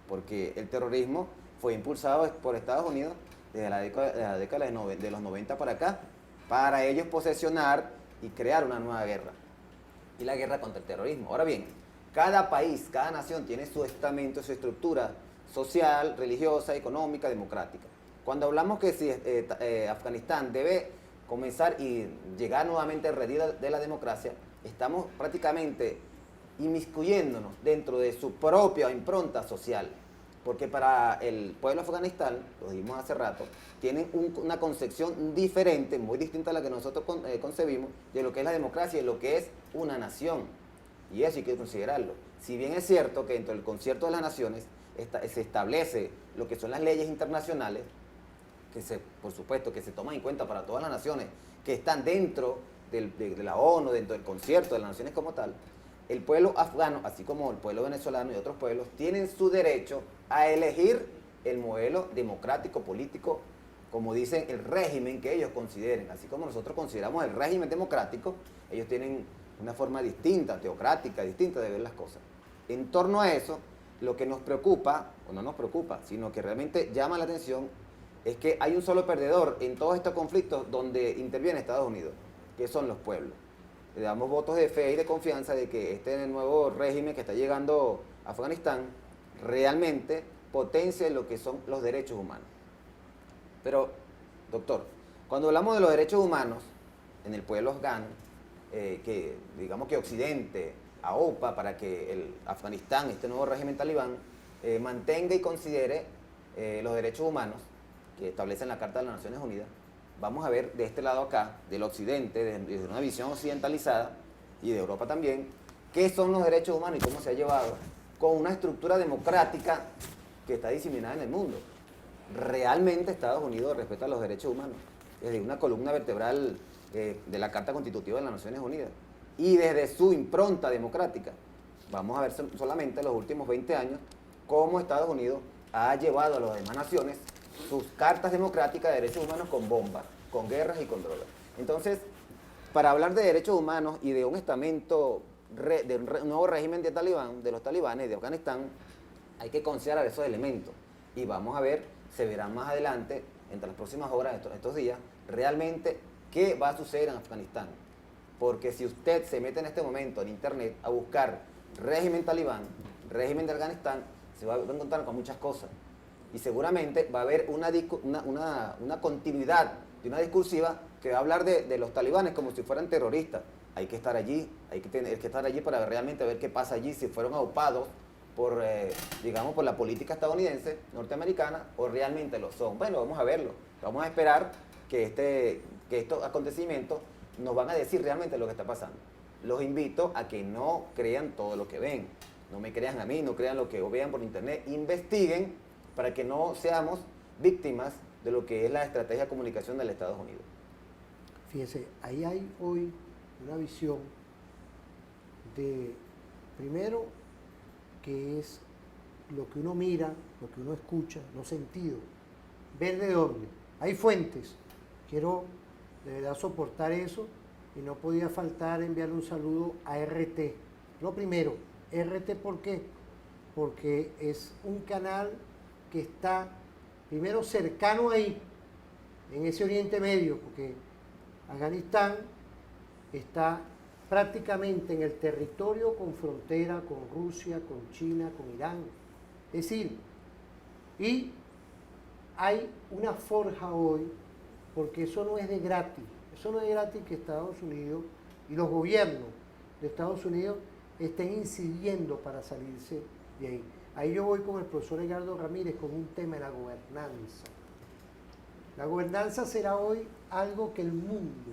S3: porque el terrorismo fue impulsado por Estados Unidos desde la década de los 90 para acá, para ellos posesionar y crear una nueva guerra, y la guerra contra el terrorismo. Ahora bien, cada país, cada nación tiene su estamento, su estructura social, religiosa, económica, democrática. Cuando hablamos que si Afganistán debe comenzar y llegar nuevamente al redil de la democracia, estamos prácticamente inmiscuyéndonos dentro de su propia impronta social, porque para el pueblo de Afganistán, lo dijimos hace rato, tienen una concepción diferente, muy distinta a la que nosotros concebimos, de lo que es la democracia y lo que es una nación, y eso hay que considerarlo. Si bien es cierto que dentro del concierto de las naciones se establece lo que son las leyes internacionales, por supuesto, que se toman en cuenta para todas las naciones que están dentro de la ONU, dentro del concierto de las naciones como tal, el pueblo afgano, así como el pueblo venezolano y otros pueblos, tienen su derecho a elegir el modelo democrático, político, como dicen, el régimen que ellos consideren. Así como nosotros consideramos el régimen democrático, ellos tienen una forma distinta, teocrática, distinta de ver las cosas. En torno a eso, lo que nos preocupa, o no nos preocupa, sino que realmente llama la atención, es que hay un solo perdedor en todos estos conflictos donde interviene Estados Unidos, que son los pueblos. Le damos votos de fe y de confianza de que este nuevo régimen que está llegando a Afganistán realmente potencia en lo que son los derechos humanos. Pero, doctor, cuando hablamos de los derechos humanos en el pueblo afgano, que digamos que Occidente AOPA para que el Afganistán, este nuevo régimen talibán, mantenga y considere los derechos humanos que establece la Carta de las Naciones Unidas, vamos a ver de este lado acá, del occidente, desde una visión occidentalizada y de Europa también, qué son los derechos humanos y cómo se ha llevado con una estructura democrática que está diseminada en el mundo. Realmente Estados Unidos respeta los derechos humanos, desde una columna vertebral de la Carta Constitutiva de las Naciones Unidas y desde su impronta democrática. Vamos a ver solamente en los últimos 20 años cómo Estados Unidos ha llevado a las demás naciones sus cartas democráticas de derechos humanos con bombas, con guerras y con drogas. Entonces, para hablar de derechos humanos y de un estamento, de un nuevo régimen de talibán, de los talibanes de Afganistán, hay que considerar esos elementos. Y vamos a ver, se verá más adelante, entre las próximas horas, estos días, realmente qué va a suceder en Afganistán. Porque si usted se mete en este momento en internet a buscar régimen talibán, régimen de Afganistán, se va a encontrar con muchas cosas. Y seguramente va a haber una continuidad de una discursiva que va a hablar de los talibanes como si fueran terroristas. Hay que estar allí, hay que estar allí para realmente ver qué pasa allí, si fueron aupados por, digamos, por la política estadounidense, norteamericana, o realmente lo son. Bueno, vamos a verlo. Vamos a esperar que estos acontecimientos nos van a decir realmente lo que está pasando. Los invito a que no crean todo lo que ven. No me crean a mí, no crean lo que vean por internet. Investiguen para que no seamos víctimas de lo que es la estrategia de comunicación del Estados Unidos.
S1: Fíjese, ahí hay hoy una visión de, primero, que es lo que uno mira, lo que uno escucha, los sentidos, ver de dónde. Hay fuentes. Quiero de verdad soportar eso y no podía faltar enviarle un saludo a RT. Lo primero, RT, ¿por qué? Porque es un canal que está primero cercano ahí, en ese Oriente Medio, porque Afganistán está prácticamente en el territorio con frontera con Rusia, con China, con Irán. Es decir, y hay una forja hoy, porque eso no es de gratis. Eso no es gratis que Estados Unidos y los gobiernos de Estados Unidos estén incidiendo para salirse de ahí. Ahí yo voy con el profesor Edgardo Ramírez con un tema de la gobernanza. La gobernanza será hoy algo que el mundo,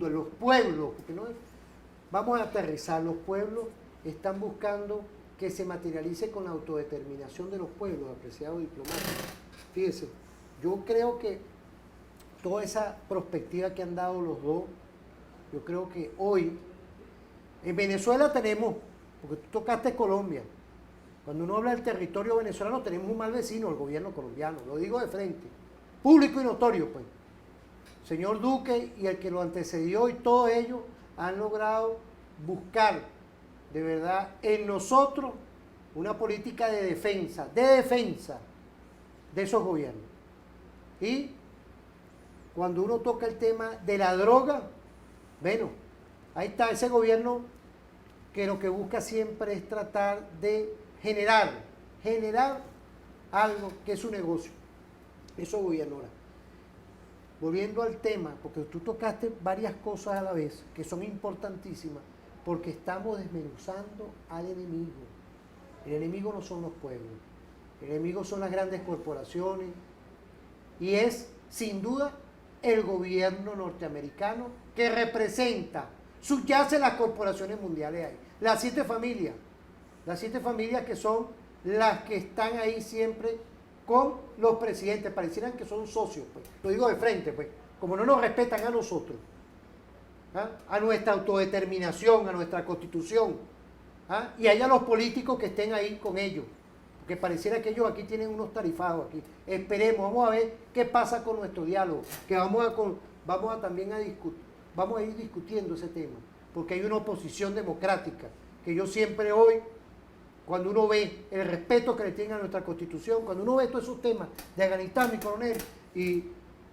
S1: los pueblos, porque no es, vamos a aterrizar, los pueblos están buscando que se materialice con la autodeterminación de los pueblos, apreciado diplomático. Fíjese, yo creo que toda esa perspectiva que han dado los dos, yo creo que hoy, en Venezuela tenemos, porque tú tocaste Colombia, cuando uno habla del territorio venezolano tenemos un mal vecino, el gobierno colombiano, lo digo de frente, público y notorio, pues. Señor Duque y el que lo antecedió y todos ellos han logrado buscar de verdad en nosotros una política de defensa de esos gobiernos. Y cuando uno toca el tema de la droga, bueno, ahí está ese gobierno que lo que busca siempre es tratar de generar algo que es su negocio. Eso gobierno. Ahora, volviendo al tema, porque tú tocaste varias cosas a la vez que son importantísimas, porque estamos desmenuzando al enemigo. El enemigo no son los pueblos, el enemigo son las grandes corporaciones y es, sin duda, el gobierno norteamericano que representa, subyace las corporaciones mundiales ahí. Las siete familias que son las que están ahí siempre con los presidentes, parecieran que son socios, pues. Lo digo de frente, pues, como no nos respetan a nosotros, ¿ah? A nuestra autodeterminación, a nuestra constitución, ¿ah? Y allá los políticos que estén ahí con ellos, porque pareciera que ellos aquí tienen unos tarifados aquí. Esperemos, vamos a ver qué pasa con nuestro diálogo, que vamos a ir discutiendo ese tema, porque hay una oposición democrática, que yo siempre hoy, cuando uno ve el respeto que le tienen a nuestra constitución, cuando uno ve todos esos temas de Afganistán, mi coronel, y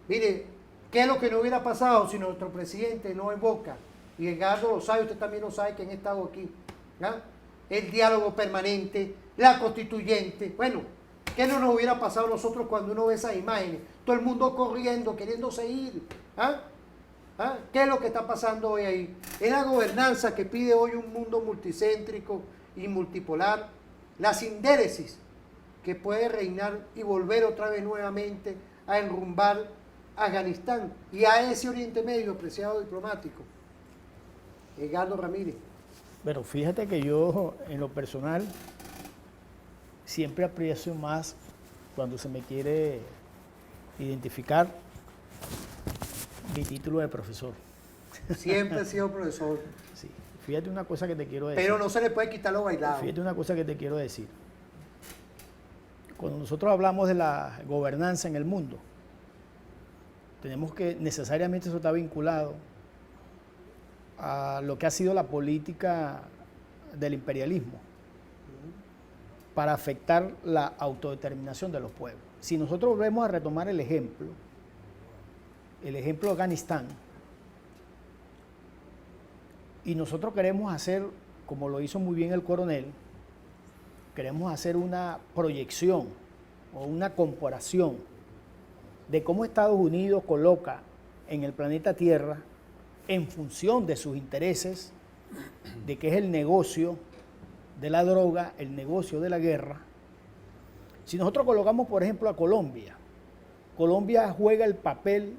S1: mire, ¿qué es lo que no hubiera pasado si nuestro presidente no invoca? Y Edgardo lo sabe, usted también lo sabe, que han estado aquí, ¿ah? el diálogo permanente, la constituyente. Bueno, ¿qué no nos hubiera pasado a nosotros cuando uno ve esas imágenes? Todo el mundo corriendo, queriéndose ir. ¿Ah? ¿Ah? ¿Qué es lo que está pasando hoy ahí? Es la gobernanza que pide hoy un mundo multicéntrico y multipolar, la sindéresis que puede reinar y volver otra vez nuevamente a enrumbar Afganistán y a ese Oriente Medio, apreciado diplomático. Edgardo Ramírez.
S2: Pero fíjate que yo, en lo personal, siempre aprecio más cuando se me quiere identificar mi título de profesor.
S1: Siempre he sido profesor.
S2: Sí. Fíjate una cosa que te quiero decir.
S1: Pero no se le puede quitar lo bailado.
S2: Fíjate una cosa que te quiero decir. Cuando nosotros hablamos de la gobernanza en el mundo, tenemos que necesariamente eso está vinculado a lo que ha sido la política del imperialismo para afectar la autodeterminación de los pueblos. Si nosotros volvemos a retomar el ejemplo de Afganistán, y nosotros queremos hacer, como lo hizo muy bien el coronel, queremos hacer una proyección o una comparación de cómo Estados Unidos coloca en el planeta Tierra, en función de sus intereses, de que es el negocio de la droga, el negocio de la guerra. Si nosotros colocamos, por ejemplo, a Colombia, Colombia juega el papel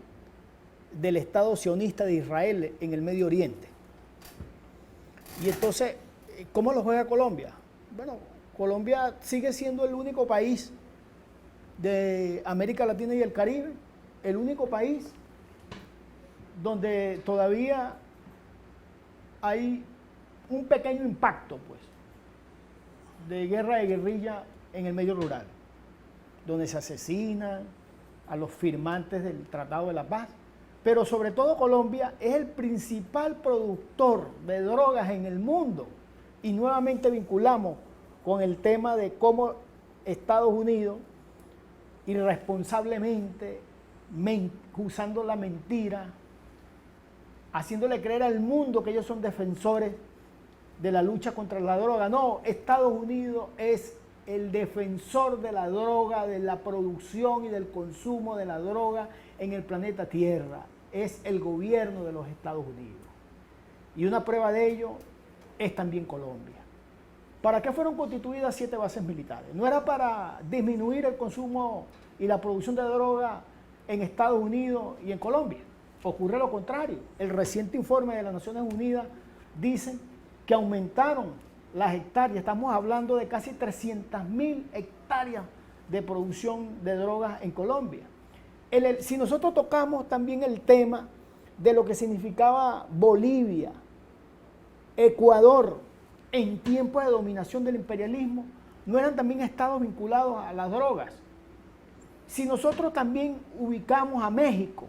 S2: del Estado sionista de Israel en el Medio Oriente. Y entonces, ¿cómo lo juega Colombia? Bueno, Colombia sigue siendo el único país de América Latina y el Caribe, el único país donde todavía hay un pequeño impacto, pues, de guerra de guerrilla en el medio rural, donde se asesinan a los firmantes del Tratado de la Paz. Pero sobre todo Colombia es el principal productor de drogas en el mundo. Y nuevamente vinculamos con el tema de cómo Estados Unidos irresponsablemente, usando la mentira, haciéndole creer al mundo que ellos son defensores de la lucha contra la droga. No, Estados Unidos es el defensor de la droga, de la producción y del consumo de la droga en el planeta Tierra. Es el gobierno de los Estados Unidos. Y una prueba de ello es también Colombia. ¿Para qué fueron constituidas 7 bases militares? No era para disminuir el consumo y la producción de droga en Estados Unidos y en Colombia. Ocurre lo contrario. El reciente informe de las Naciones Unidas dice que aumentaron las hectáreas. Estamos hablando de casi 300.000 hectáreas de producción de drogas en Colombia. Si nosotros tocamos también el tema de lo que significaba Bolivia, Ecuador, en tiempos de dominación del imperialismo, no eran también estados vinculados a las drogas. Si nosotros también ubicamos a México,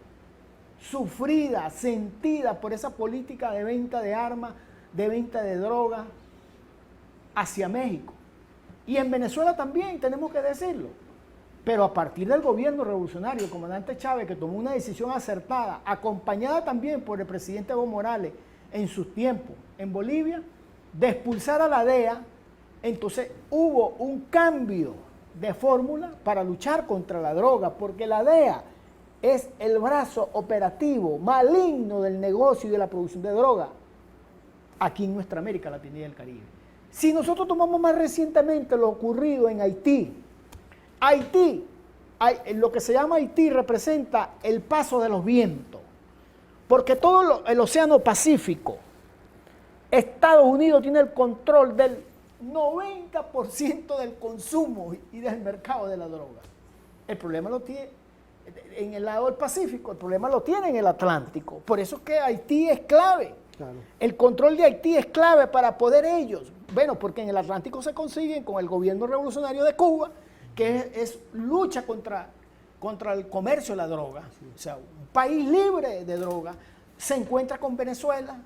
S2: sufrida, sentida por esa política de venta de armas, de venta de drogas hacia México. Y en Venezuela también, tenemos que decirlo. Pero a partir del gobierno revolucionario, el comandante Chávez, que tomó una decisión acertada, acompañada también por el presidente Evo Morales en sus tiempos en Bolivia, de expulsar a la DEA, entonces hubo un cambio de fórmula para luchar contra la droga, porque la DEA es el brazo operativo maligno del negocio y de la producción de droga aquí en nuestra América Latina y el Caribe. Si nosotros tomamos más recientemente lo ocurrido en Haití, lo que se llama Haití representa el paso de los vientos, porque todo el Océano Pacífico, Estados Unidos tiene el control del 90% del consumo y del mercado de la droga. El problema lo tiene en el lado del Pacífico, el problema lo tiene en el Atlántico. Por eso es que Haití es clave. Claro. El control de Haití es clave para poder ellos. Bueno, porque en el Atlántico se consiguen con el gobierno revolucionario de Cuba, que es lucha contra el comercio de la droga. Sí. O sea, un país libre de droga se encuentra con Venezuela,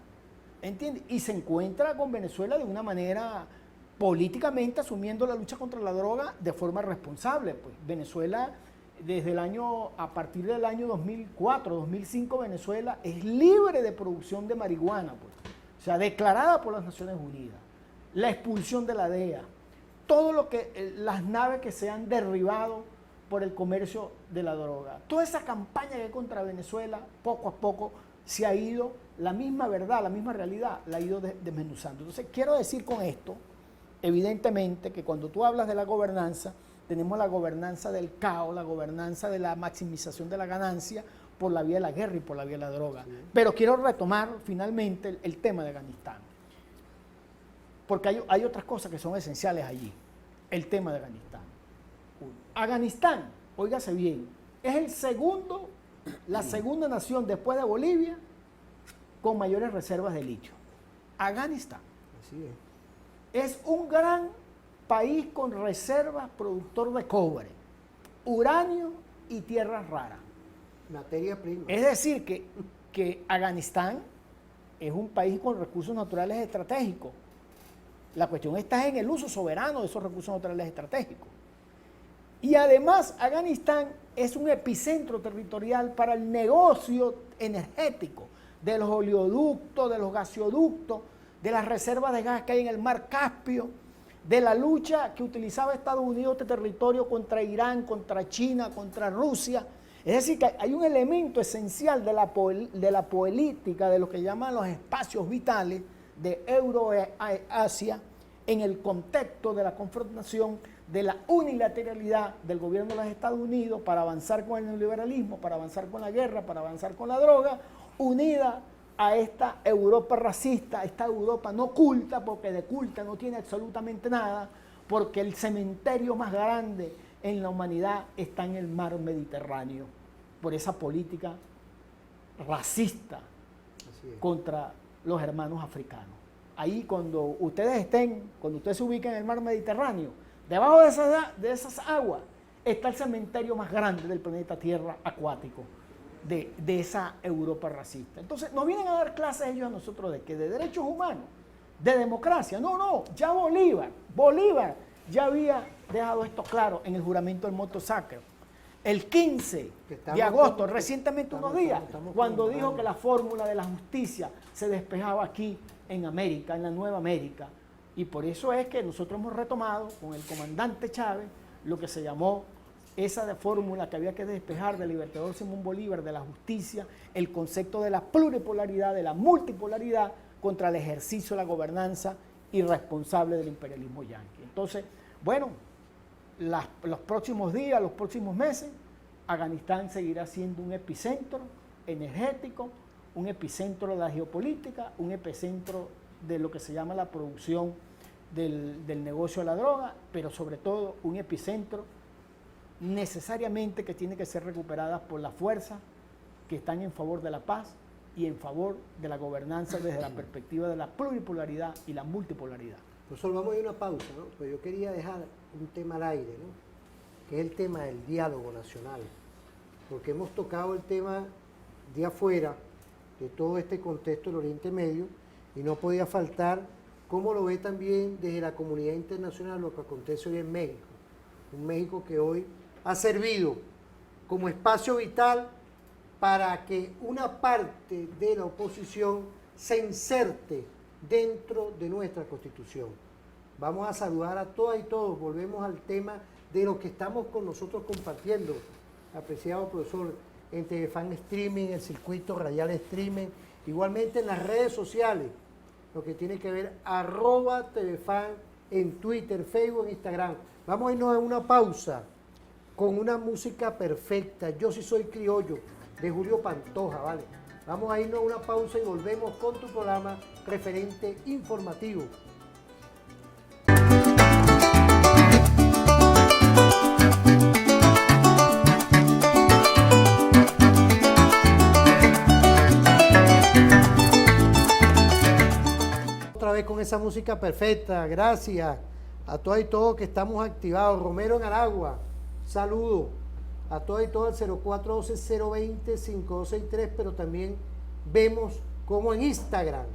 S2: ¿entiendes? Y se encuentra con Venezuela de una manera políticamente asumiendo la lucha contra la droga de forma responsable. Pues Venezuela, a partir del año 2004, 2005, Venezuela es libre de producción de marihuana, pues. O sea, declarada por las Naciones Unidas. la expulsión de la DEA, todo lo que, las naves que se han derribado por el comercio de la droga. Toda esa campaña que hay contra Venezuela, poco a poco se ha ido, la misma verdad, la misma realidad, la ha ido desmenuzando. Entonces, quiero decir con esto, evidentemente, que cuando tú hablas de la gobernanza, tenemos la gobernanza del caos, la gobernanza de la maximización de la ganancia por la vía de la guerra y por la vía de la droga. Sí. Pero quiero retomar finalmente el tema de Afganistán, porque hay otras cosas que son esenciales allí. El tema de Afganistán. Afganistán, óigase bien, es la segunda nación después de Bolivia con mayores reservas de litio. Afganistán.
S1: Así
S2: es un gran país con reservas, productor de cobre, uranio y tierras raras.
S1: Materia prima.
S2: Es decir, que Afganistán es un país con recursos naturales estratégicos. La cuestión está en el uso soberano de esos recursos naturales estratégicos. Y además, Afganistán es un epicentro territorial para el negocio energético de los oleoductos, de los gasoductos, de las reservas de gas que hay en el mar Caspio, de la lucha que utilizaba Estados Unidos de territorio contra Irán, contra China, contra Rusia. Es decir, que hay un elemento esencial de la política, de lo que llaman los espacios vitales de Euroasia, en el contexto de la confrontación de la unilateralidad del gobierno de los Estados Unidos para avanzar con el neoliberalismo, para avanzar con la guerra, para avanzar con la droga, unida a esta Europa racista, esta Europa no culta, porque de culta no tiene absolutamente nada, porque el cementerio más grande en la humanidad está en el mar Mediterráneo, por esa política racista contra los hermanos africanos. Ahí cuando ustedes se ubiquen en el mar Mediterráneo, debajo de esas aguas está el cementerio más grande del planeta Tierra acuático, de esa Europa racista. Entonces, nos vienen a dar clases ellos a nosotros de que de derechos humanos, de democracia. No, ya Bolívar ya había dejado esto claro en el juramento del Moto Sacro. El 15 de agosto, recientemente unos días, cuando dijo que la fórmula de la justicia se despejaba aquí en América, en la Nueva América. Y por eso es que nosotros hemos retomado con el comandante Chávez lo que se llamó esa fórmula que había que despejar del libertador Simón Bolívar, de la justicia, el concepto de la pluripolaridad, de la multipolaridad contra el ejercicio de la gobernanza irresponsable del imperialismo yanqui. Entonces, bueno, los próximos días, los próximos meses, Afganistán seguirá siendo un epicentro energético, un epicentro de la geopolítica, un epicentro de lo que se llama la producción del negocio de la droga, pero sobre todo un epicentro necesariamente que tiene que ser recuperada por las fuerzas que están en favor de la paz y en favor de la gobernanza desde la perspectiva de la pluripolaridad y la multipolaridad.
S1: Profesor, vamos a ir a una pausa, ¿no? Pues yo quería dejar un tema al aire, ¿no? Que es el tema del diálogo nacional, porque hemos tocado el tema de afuera, de todo este contexto del Oriente Medio, y no podía faltar cómo lo ve también desde la comunidad internacional lo que acontece hoy en México. Un México que hoy ha servido como espacio vital para que una parte de la oposición se inserte dentro de nuestra Constitución. Vamos a saludar a todas y todos, volvemos al tema de lo que estamos con nosotros compartiendo, apreciado profesor, en Telefan Streaming, el circuito radial Streaming, igualmente en las redes sociales, lo que tiene que ver @Telefan en Twitter, Facebook, Instagram. Vamos a irnos a una pausa con una música perfecta, Yo sí soy criollo, de Julio Pantoja, ¿vale? Vamos a irnos a una pausa y volvemos con tu programa Referente Informativo. Otra vez con esa música perfecta, gracias a todas y todos que estamos activados. Romero en Aragua, saludo a todas y todos al 0412-020-5263, pero también vemos como en Instagram,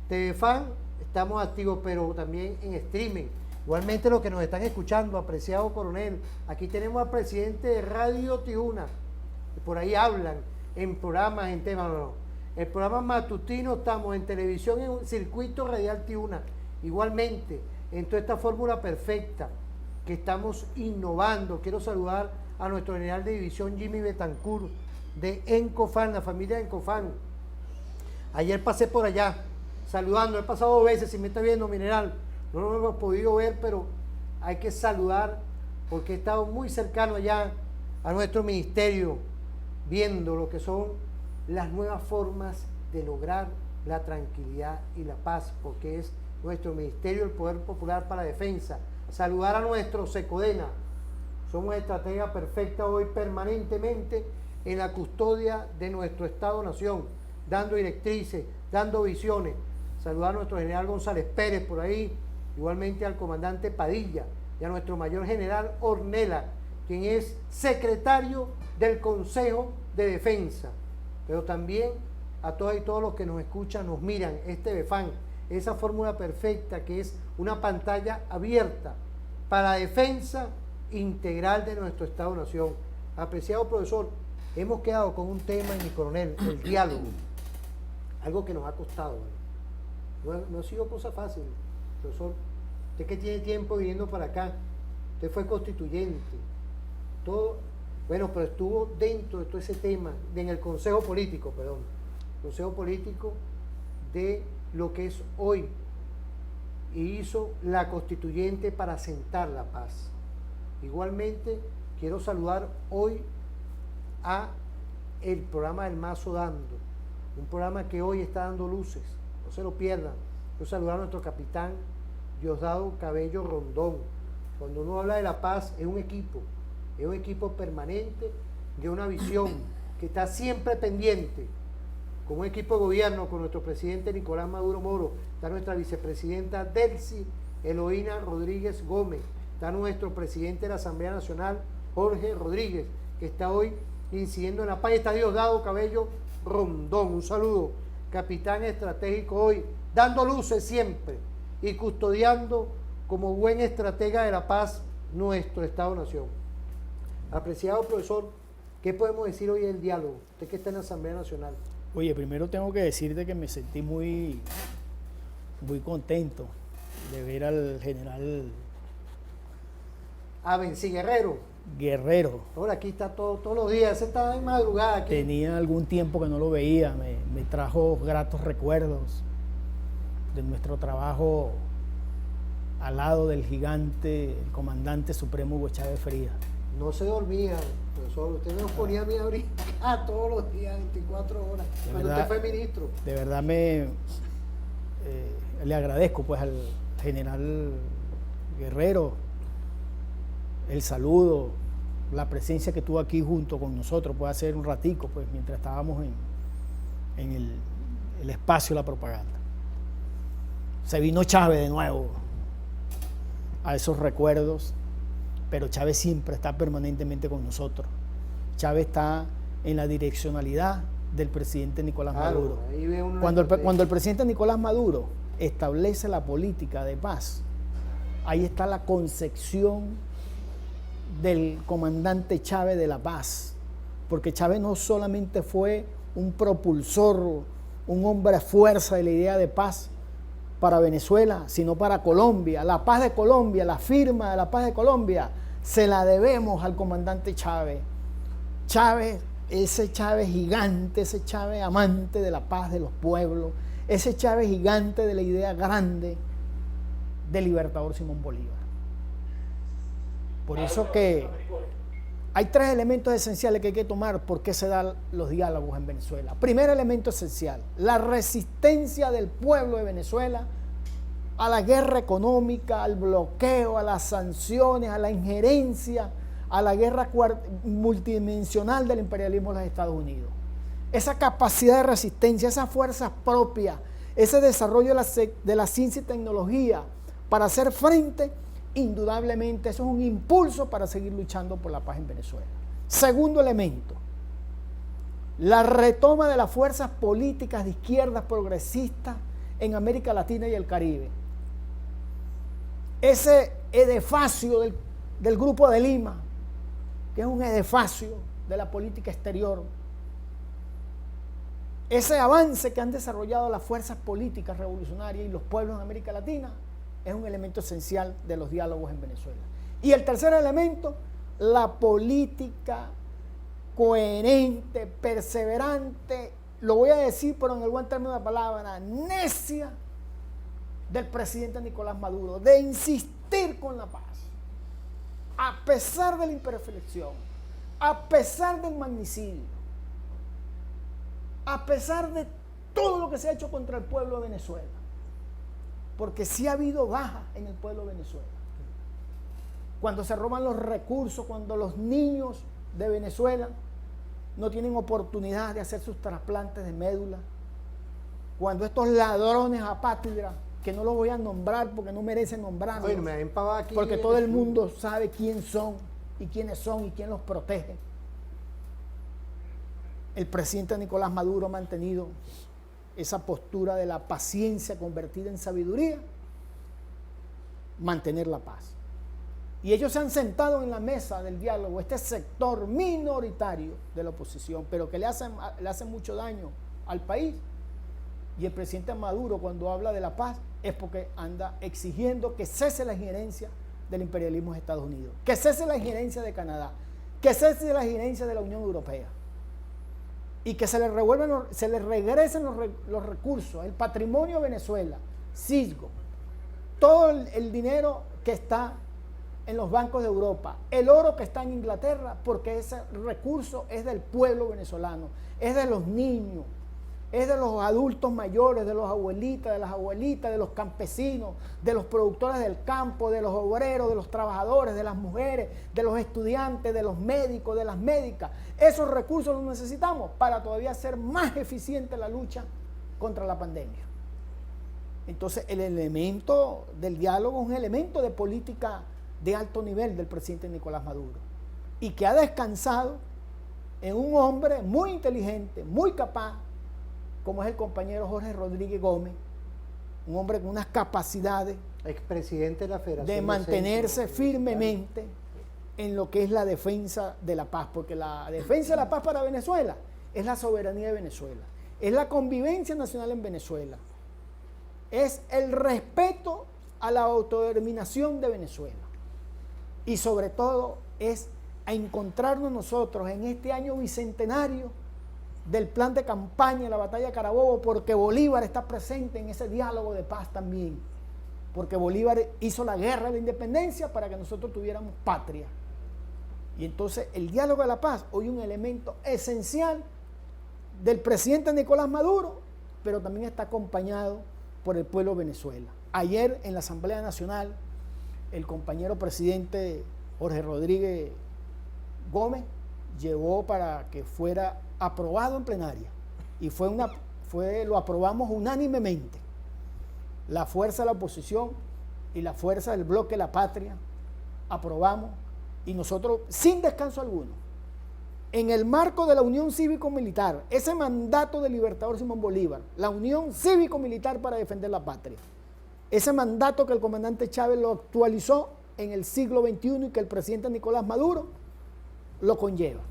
S1: TVFan, estamos activos, pero también en streaming. Igualmente los que nos están escuchando, apreciado coronel, aquí tenemos al presidente de Radio Tiuna, que por ahí hablan en programas, en temas, no. El programa matutino estamos en televisión en Circuito Radial Tiuna Igualmente, en toda esta fórmula perfecta que estamos innovando, quiero saludar a nuestro general de división Jimmy Betancourt de Encofan, la familia de Encofan. Ayer pasé por allá saludando, he pasado 2 veces, si me está viendo mi general, no lo hemos podido ver, pero hay que saludar porque he estado muy cercano allá a nuestro ministerio, viendo lo que son las nuevas formas de lograr la tranquilidad y la paz, porque es nuestro Ministerio del Poder Popular para la Defensa. Saludar a nuestro Secodena, somos estratega perfecta hoy permanentemente en la custodia de nuestro Estado-Nación, dando directrices, dando visiones. Saludar a nuestro general González Pérez por ahí, igualmente al comandante Padilla y a nuestro mayor general Ornella, quien es secretario del Consejo de Defensa, pero también a todas y todos los que nos escuchan, nos miran, TVFAN, esa fórmula perfecta que es una pantalla abierta para la defensa integral de nuestro Estado-Nación. Apreciado profesor, hemos quedado con un tema, mi coronel, el diálogo, algo que nos ha costado, no ha sido cosa fácil, profesor. Usted que tiene tiempo viniendo para acá, usted fue constituyente, todo, bueno, pero estuvo dentro de todo ese tema, en el Consejo Político de lo que es hoy, y hizo la constituyente para asentar la paz. Quiero saludar hoy a el programa del Mazo Dando, un programa que hoy está dando luces, no se lo pierdan. Quiero saludar a nuestro capitán Diosdado Cabello Rondón. Cuando uno habla de la paz, es un equipo permanente, de una visión que está siempre pendiente, con un equipo de gobierno, con nuestro presidente Nicolás Maduro Moro, está nuestra vicepresidenta Delcy Eloína Rodríguez Gómez, está nuestro presidente de la Asamblea Nacional, Jorge Rodríguez, que está hoy incidiendo en la paz, está Diosdado Cabello Rondón. Un saludo, capitán estratégico hoy, dando luces siempre y custodiando como buen estratega de la paz nuestro Estado-Nación. Apreciado profesor, ¿qué podemos decir hoy del diálogo? Usted que está en la Asamblea Nacional.
S2: Oye, primero tengo que decirte que me sentí muy contento de ver al general
S1: Abencí Guerrero. Ahora aquí está todos los días, ese está en madrugada aquí.
S2: Tenía algún tiempo que no lo veía, me trajo gratos recuerdos de nuestro trabajo al lado del gigante, el comandante supremo Hugo Chávez Frías.
S1: No se dormía, profesor, usted nos ponía a mí a brincar todos los días, 24 horas, cuando usted fue ministro.
S2: De verdad le agradezco pues al general Guerrero el saludo, la presencia que tuvo aquí junto con nosotros, puede hacer un ratico, pues mientras estábamos en el espacio de la propaganda. Se vino Chávez de nuevo a esos recuerdos, pero Chávez siempre está permanentemente con nosotros. Chávez está en la direccionalidad del presidente Nicolás Maduro. Cuando el presidente Nicolás Maduro establece la política de paz, ahí está la concepción del comandante Chávez de la paz, porque Chávez no solamente fue un propulsor, un hombre fuerza de la idea de paz para Venezuela, sino para Colombia. La paz de Colombia, la firma de la paz de Colombia, se la debemos al comandante Chávez. Chávez, ese Chávez gigante, ese Chávez amante de la paz de los pueblos, ese Chávez gigante de la idea grande del libertador Simón Bolívar. Por eso que hay 3 elementos esenciales que hay que tomar por qué se dan los diálogos en Venezuela. Primer elemento esencial, la resistencia del pueblo de Venezuela a la guerra económica, al bloqueo, a las sanciones, a la injerencia, a la guerra multidimensional del imperialismo de los Estados Unidos. Esa capacidad de resistencia, esas fuerzas propias, ese desarrollo de la ciencia y tecnología para hacer frente, indudablemente eso es un impulso para seguir luchando por la paz en Venezuela. Segundo elemento, la retoma de las fuerzas políticas de izquierdas progresistas en América Latina y el Caribe. Ese edefacio del Grupo de Lima, que es un edefacio de la política exterior, ese avance que han desarrollado las fuerzas políticas revolucionarias y los pueblos en América Latina, es un elemento esencial de los diálogos en Venezuela. Y el tercer elemento, la política coherente, perseverante, lo voy a decir, pero en el buen término de la palabra, necia del presidente Nicolás Maduro, de insistir con la paz, a pesar de la imperfección, a pesar del magnicidio, a pesar de todo lo que se ha hecho contra el pueblo de Venezuela, porque sí ha habido bajas en el pueblo de Venezuela. Cuando se roban los recursos, cuando los niños de Venezuela no tienen oportunidad de hacer sus trasplantes de médula, cuando estos ladrones apátridas, que no los voy a nombrar porque no merecen nombrarlos,
S1: Bueno, me empava aquí
S2: porque todo el mundo sabe quién son y quiénes son y quién los protege. El presidente Nicolás Maduro ha mantenido esa postura de la paciencia convertida en sabiduría, mantener la paz. Y ellos se han sentado en la mesa del diálogo, este sector minoritario de la oposición, pero que le hace mucho daño al país. Y el presidente Maduro, cuando habla de la paz, es porque anda exigiendo que cese la injerencia del imperialismo de Estados Unidos, que cese la injerencia de Canadá, que cese la injerencia de la Unión Europea, y que se le regresen los recursos, el patrimonio de Venezuela, Cisgo, todo el dinero que está en los bancos de Europa, el oro que está en Inglaterra, porque ese recurso es del pueblo venezolano, es de los niños, es de los adultos mayores, de los abuelitas, de los campesinos, de los productores del campo, de los obreros, de los trabajadores, de las mujeres, de los estudiantes, de los médicos, de las médicas. Esos recursos los necesitamos para todavía hacer más eficiente la lucha contra la pandemia. Entonces, el elemento del diálogo es un elemento de política de alto nivel del presidente Nicolás Maduro y que ha descansado en un hombre muy inteligente, muy capaz, como es el compañero Jorge Rodríguez Gómez, un hombre con unas capacidades
S1: expresidente de la Federación
S2: de mantenerse firmemente en lo que es la defensa de la paz, porque la defensa de la paz para Venezuela es la soberanía de Venezuela, es la convivencia nacional en Venezuela, es el respeto a la autodeterminación de Venezuela y sobre todo es a encontrarnos nosotros en este año bicentenario del plan de campaña de la batalla de Carabobo, porque Bolívar está presente en ese diálogo de paz también, porque Bolívar hizo la guerra de la independencia para que nosotros tuviéramos patria. Y entonces el diálogo de la paz hoy es un elemento esencial del presidente Nicolás Maduro, pero también está acompañado por el pueblo de Venezuela. Ayer en la Asamblea Nacional, el compañero presidente Jorge Rodríguez Gómez llevó para que fuera aprobado en plenaria y lo aprobamos unánimemente. La fuerza de la oposición y la fuerza del bloque La Patria aprobamos y nosotros sin descanso alguno, en el marco de la Unión Cívico-Militar, ese mandato del libertador Simón Bolívar, la Unión Cívico-Militar para defender la patria, ese mandato que el comandante Chávez lo actualizó en el siglo XXI y que el presidente Nicolás Maduro lo conlleva.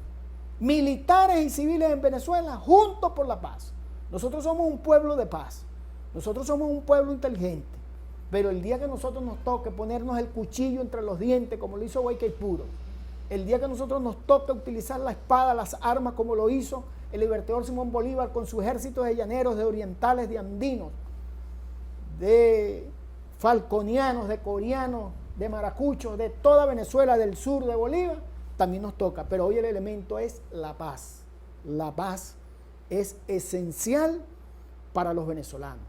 S2: Militares y civiles en Venezuela juntos por la paz. Nosotros somos un pueblo de paz, nosotros somos un pueblo inteligente, pero el día que nosotros nos toque ponernos el cuchillo entre los dientes como lo hizo Guaycaipuro, el día que nosotros nos toque utilizar la espada, las armas como lo hizo el libertador Simón Bolívar con su ejército de llaneros, de orientales, de andinos, de falconianos, de coreanos, de maracuchos, de toda Venezuela, del sur de Bolívar, también nos toca. Pero hoy el elemento es la paz. La paz es esencial para los venezolanos.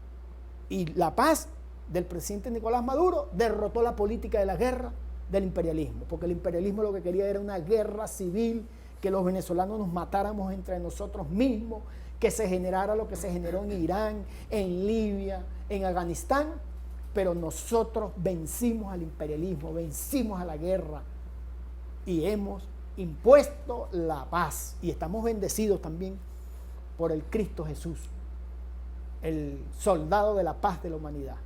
S2: Y la paz del presidente Nicolás Maduro derrotó la política de la guerra del imperialismo, porque el imperialismo lo que quería era una guerra civil, que los venezolanos nos matáramos entre nosotros mismos, que se generara lo que se generó en Irán, en Libia, en Afganistán, pero nosotros vencimos al imperialismo, vencimos a la guerra y hemos impuesto la paz y estamos bendecidos también por el Cristo Jesús, el soldado de la paz de la humanidad.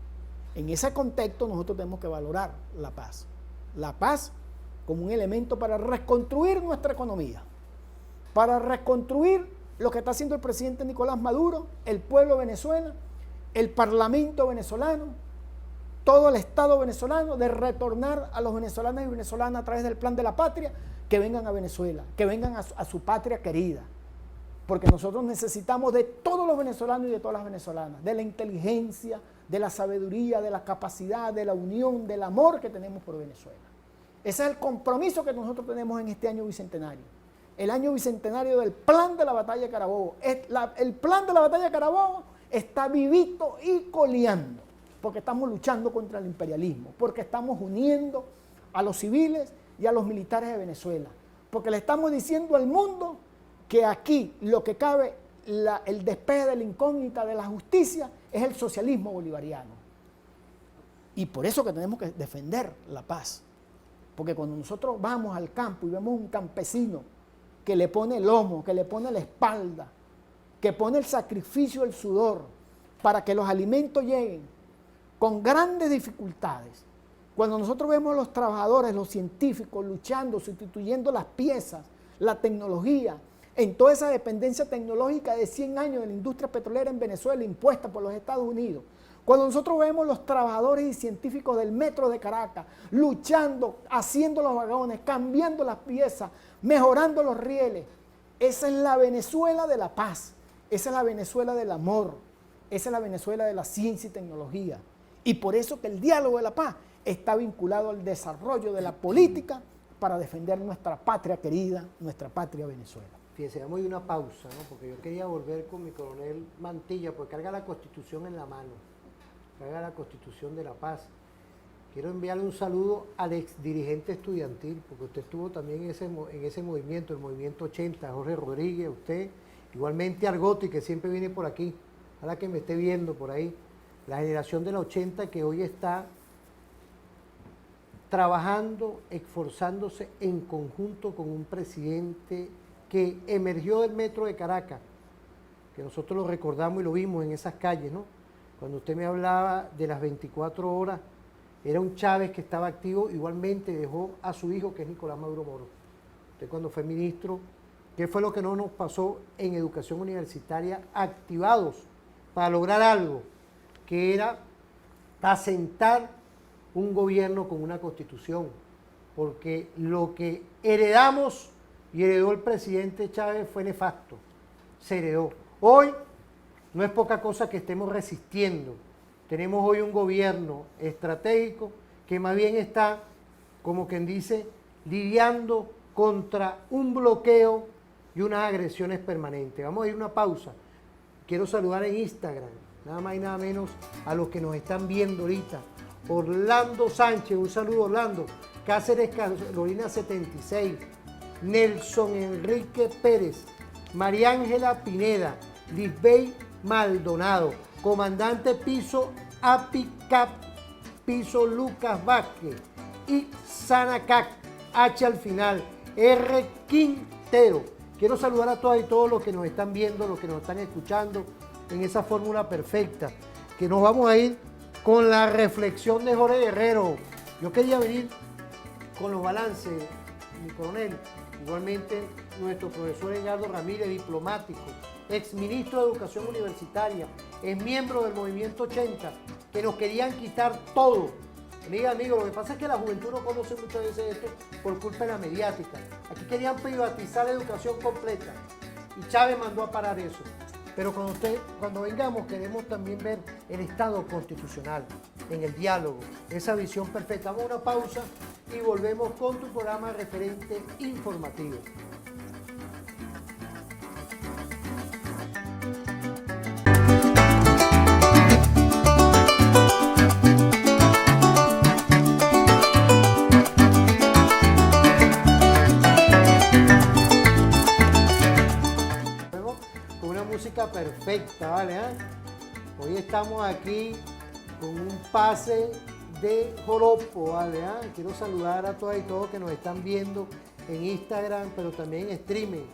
S2: En ese contexto nosotros tenemos que valorar la paz como un elemento para reconstruir nuestra economía, para reconstruir lo que está haciendo el presidente Nicolás Maduro, el pueblo de Venezuela, el parlamento venezolano, todo el Estado venezolano de retornar a los venezolanos y venezolanas a través del Plan de la Patria, que vengan a Venezuela, que vengan a su patria querida. Porque nosotros necesitamos de todos los venezolanos y de todas las venezolanas, de la inteligencia, de la sabiduría, de la capacidad, de la unión, del amor que tenemos por Venezuela. Ese es el compromiso que nosotros tenemos en este año bicentenario. El año bicentenario del Plan de la Batalla de Carabobo. El Plan de la Batalla de Carabobo está vivito y coleando, porque estamos luchando contra el imperialismo, porque estamos uniendo a los civiles y a los militares de Venezuela, porque le estamos diciendo al mundo que aquí lo que cabe, el despeje de la incógnita de la justicia, es el socialismo bolivariano. Y por eso que tenemos que defender la paz. Porque cuando nosotros vamos al campo y vemos un campesino que le pone el lomo, que le pone la espalda, que pone el sacrificio, el sudor, para que los alimentos lleguen con grandes dificultades, cuando nosotros vemos a los trabajadores, los científicos luchando, sustituyendo las piezas, la tecnología, en toda esa dependencia tecnológica de 100 años de la industria petrolera en Venezuela impuesta por los Estados Unidos, cuando nosotros vemos los trabajadores y científicos del metro de Caracas luchando, haciendo los vagones, cambiando las piezas, mejorando los rieles, esa es la Venezuela de la paz, esa es la Venezuela del amor, esa es la Venezuela de la ciencia y tecnología. Y por eso que el diálogo de la paz está vinculado al desarrollo de la política para defender nuestra patria querida, nuestra patria Venezuela.
S1: Fíjense, vamos a ir a una pausa, ¿no? Porque yo quería volver con mi coronel Mantilla, porque carga la Constitución en la mano, carga la Constitución de la Paz. Quiero enviarle un saludo al ex dirigente estudiantil, porque usted estuvo también en ese movimiento, el movimiento 80, Jorge Rodríguez, usted, igualmente Argotti, que siempre viene por aquí, ojalá que me esté viendo por ahí, la generación de la 80 que hoy está trabajando, esforzándose en conjunto con un presidente que emergió del metro de Caracas, que nosotros lo recordamos y lo vimos en esas calles, ¿no? Cuando usted me hablaba de las 24 horas, era un Chávez que estaba activo, igualmente dejó a su hijo, que es Nicolás Maduro Moro. Usted cuando fue ministro, ¿qué fue lo que no nos pasó en educación universitaria? Activados para lograr algo, que era asentar un gobierno con una constitución, porque lo que heredamos y heredó el presidente Chávez fue nefasto, se heredó. Hoy no es poca cosa que estemos resistiendo, tenemos hoy un gobierno estratégico que más bien está, como quien dice, lidiando contra un bloqueo y unas agresiones permanentes. Vamos a ir a una pausa. Quiero saludar en Instagram, nada más y nada menos, a los que nos están viendo ahorita. Orlando Sánchez, un saludo Orlando. Cáceres Carolina 76. Nelson Enrique Pérez. María Ángela Pineda. Lisbey Maldonado. Comandante Piso Apicap. Piso Lucas Vázquez. Y Sanacac. H al final. R Quintero. Quiero saludar a todas y todos los que nos están viendo, los que nos están escuchando en esa fórmula perfecta. Que nos vamos a ir con la reflexión de Jorge Guerrero. Yo quería venir con los balances, mi coronel, igualmente nuestro profesor Edgardo Ramírez, diplomático, exministro de Educación Universitaria, es miembro del Movimiento 80, que nos querían quitar todo. Amigo, lo que pasa es que la juventud no conoce muchas veces esto por culpa de la mediática. Aquí querían privatizar la educación completa y Chávez mandó a parar eso. Pero cuando vengamos queremos también ver el Estado constitucional, en el diálogo, esa visión perfecta. Vamos a una pausa y volvemos con tu programa referente informativo. Perfecta, ¿vale? Hoy estamos aquí con un pase de joropo, ¿vale? Quiero saludar a todas y todos que nos están viendo en Instagram, pero también en streaming,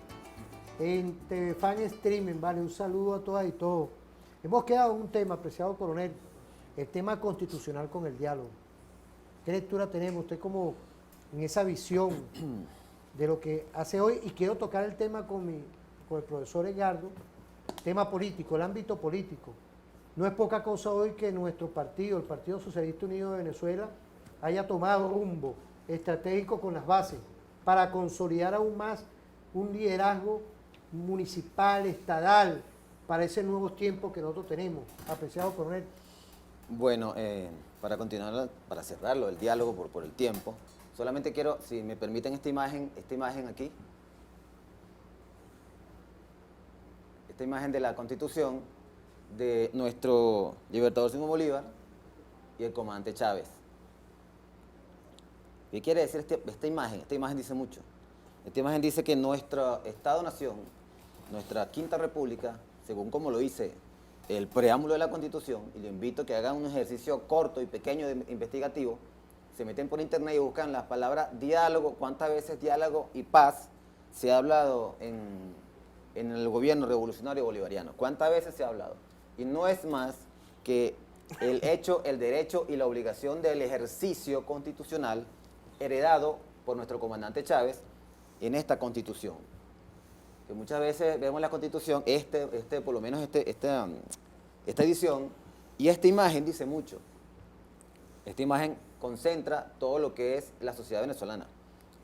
S1: en TVFan Streaming, ¿vale? Un saludo a todas y todos. Hemos quedado en un tema, apreciado coronel, el tema constitucional con el diálogo. ¿Qué lectura tenemos? Usted como en esa visión de lo que hace hoy, y quiero tocar el tema con el profesor Edgardo, tema político, el ámbito político. No es poca cosa hoy que nuestro partido, el Partido Socialista Unido de Venezuela, haya tomado rumbo estratégico con las bases para consolidar aún más un liderazgo municipal, estadal, para ese nuevos tiempos que nosotros tenemos. Apreciado coronel.
S3: Bueno, para continuar, para cerrarlo, el diálogo por el tiempo, solamente quiero, si me permiten esta imagen aquí, esta imagen de la Constitución de nuestro libertador Simón Bolívar y el comandante Chávez. ¿Qué quiere decir esta imagen? Esta imagen dice mucho. Esta imagen dice que nuestro Estado-Nación, nuestra Quinta República, según como lo dice el preámbulo de la Constitución, y le invito a que hagan un ejercicio corto y pequeño investigativo, se meten por internet y buscan las palabras diálogo, cuántas veces diálogo y paz se ha hablado en el gobierno revolucionario bolivariano, cuántas veces se ha hablado. Y no es más que el hecho, el derecho y la obligación del ejercicio constitucional heredado por nuestro comandante Chávez en esta Constitución. Que muchas veces vemos la Constitución, por lo menos esta edición, y esta imagen dice mucho. Esta imagen concentra todo lo que es la sociedad venezolana,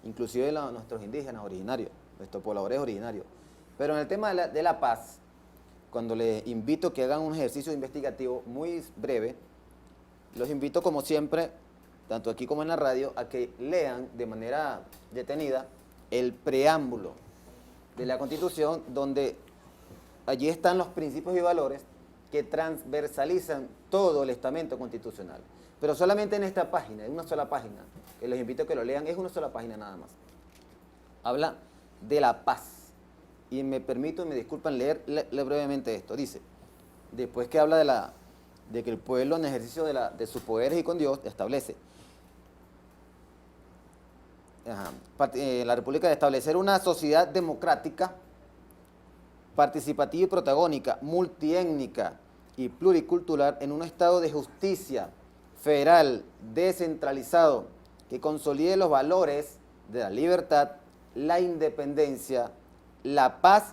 S3: inclusive nuestros indígenas originarios, nuestros pobladores originarios. Pero en el tema de la paz, cuando les invito a que hagan un ejercicio investigativo muy breve, los invito como siempre, tanto aquí como en la radio, a que lean de manera detenida el preámbulo de la Constitución, donde allí están los principios y valores que transversalizan todo el estamento constitucional. Pero solamente en esta página, en una sola página, que les invito a que lo lean, es una sola página nada más. Habla de la paz. Y me permito, y me disculpan, leer brevemente esto. Dice, después que habla de que el pueblo en ejercicio de sus poderes y con Dios establece la República de establecer una sociedad democrática, participativa y protagónica, multiétnica y pluricultural en un estado de justicia federal, descentralizado, que consolide los valores de la libertad, la independencia, la paz,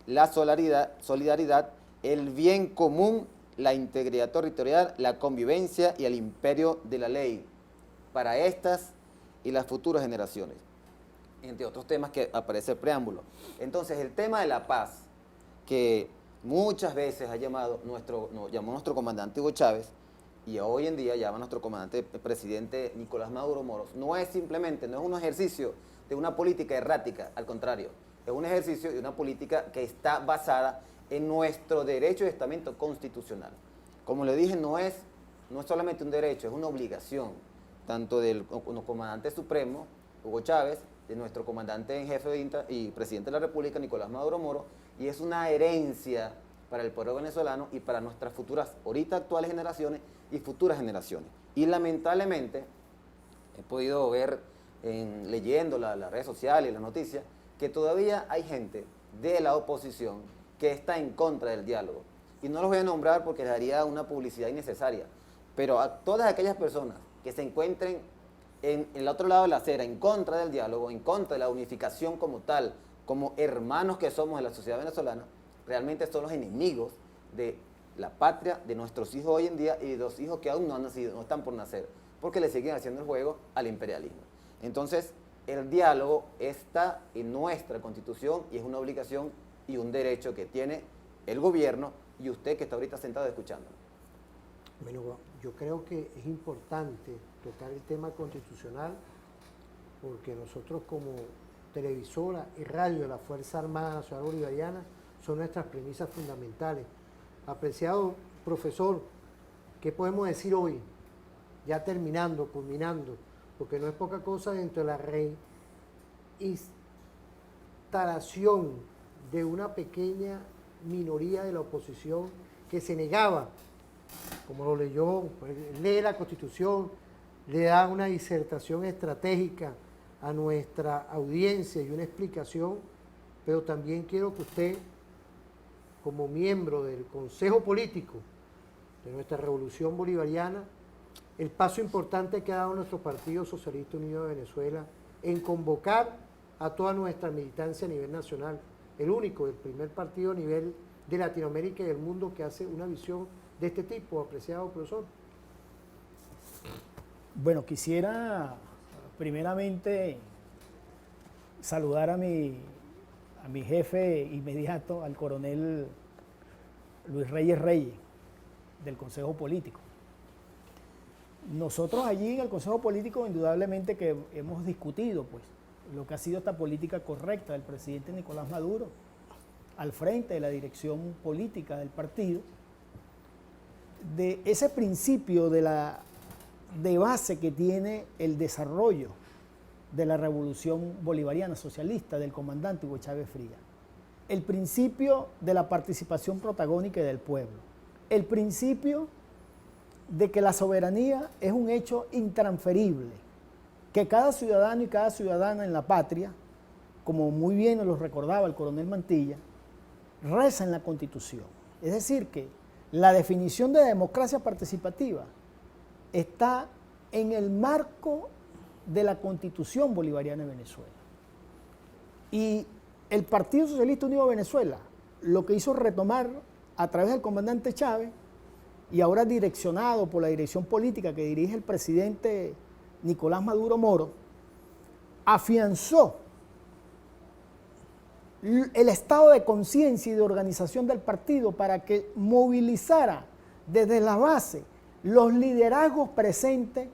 S3: la solidaridad, el bien común, la integridad territorial, la convivencia y el imperio de la ley para estas y las futuras generaciones, entre otros temas que aparece el preámbulo. Entonces, el tema de la paz, que muchas veces llamó nuestro comandante Hugo Chávez, y hoy en día llama nuestro comandante presidente Nicolás Maduro Moros, no es un ejercicio de una política errática, al contrario, es un ejercicio de una política que está basada en nuestro derecho de estamento constitucional. Como le dije, no es solamente un derecho, es una obligación, tanto del comandante supremo, Hugo Chávez, de nuestro comandante en jefe y presidente de la República, Nicolás Maduro Moros, y es una herencia para el pueblo venezolano y para nuestras futuras, ahorita actuales generaciones y futuras generaciones. Y lamentablemente, he podido ver, leyendo las redes sociales y las noticias, que todavía hay gente de la oposición que está en contra del diálogo. Y no los voy a nombrar porque les daría una publicidad innecesaria, pero a todas aquellas personas que se encuentren en el otro lado de la acera, en contra del diálogo, en contra de la unificación como tal, como hermanos que somos de la sociedad venezolana, realmente son los enemigos de la patria, de nuestros hijos hoy en día y de los hijos que aún no han nacido, no están por nacer, porque le siguen haciendo el juego al imperialismo. Entonces, el diálogo está en nuestra Constitución y es una obligación y un derecho que tiene el gobierno y usted que está ahorita sentado escuchando.
S1: Bueno, yo creo que es importante tocar el tema constitucional porque nosotros como televisora y radio de la Fuerza Armada Nacional Bolivariana son nuestras premisas fundamentales. Apreciado profesor, ¿qué podemos decir hoy? Ya terminando, culminando, porque no es poca cosa dentro de la reinstalación de una pequeña minoría de la oposición que se negaba, como lo leyó, pues, lee la Constitución, le da una disertación estratégica a nuestra audiencia y una explicación, pero también quiero que usted, como miembro del Consejo Político de nuestra Revolución Bolivariana, el paso importante que ha dado nuestro Partido Socialista Unido de Venezuela en convocar a toda nuestra militancia a nivel nacional, el único, el primer partido a nivel de Latinoamérica y del mundo que hace una visión de este tipo, apreciado profesor?
S2: Bueno, quisiera primeramente saludar a mi jefe inmediato, al coronel Luis Reyes, del Consejo Político. Nosotros allí en el Consejo Político indudablemente que hemos discutido pues lo que ha sido esta política correcta del presidente Nicolás Maduro al frente de la dirección política del partido, de ese principio de base que tiene el desarrollo de la revolución bolivariana socialista del comandante Hugo Chávez Frías, el principio de la participación protagónica del pueblo, el principio de que la soberanía es un hecho intransferible, que cada ciudadano y cada ciudadana en la patria, como muy bien nos lo recordaba el coronel Mantilla, reza en la Constitución. Es decir, que la definición de democracia participativa está en el marco de la Constitución Bolivariana de Venezuela. Y el Partido Socialista Unido de Venezuela lo que hizo retomar a través del comandante Chávez y ahora direccionado por la dirección política que dirige el presidente Nicolás Maduro Moro, afianzó el estado de conciencia y de organización del partido para que movilizara desde la base los liderazgos presentes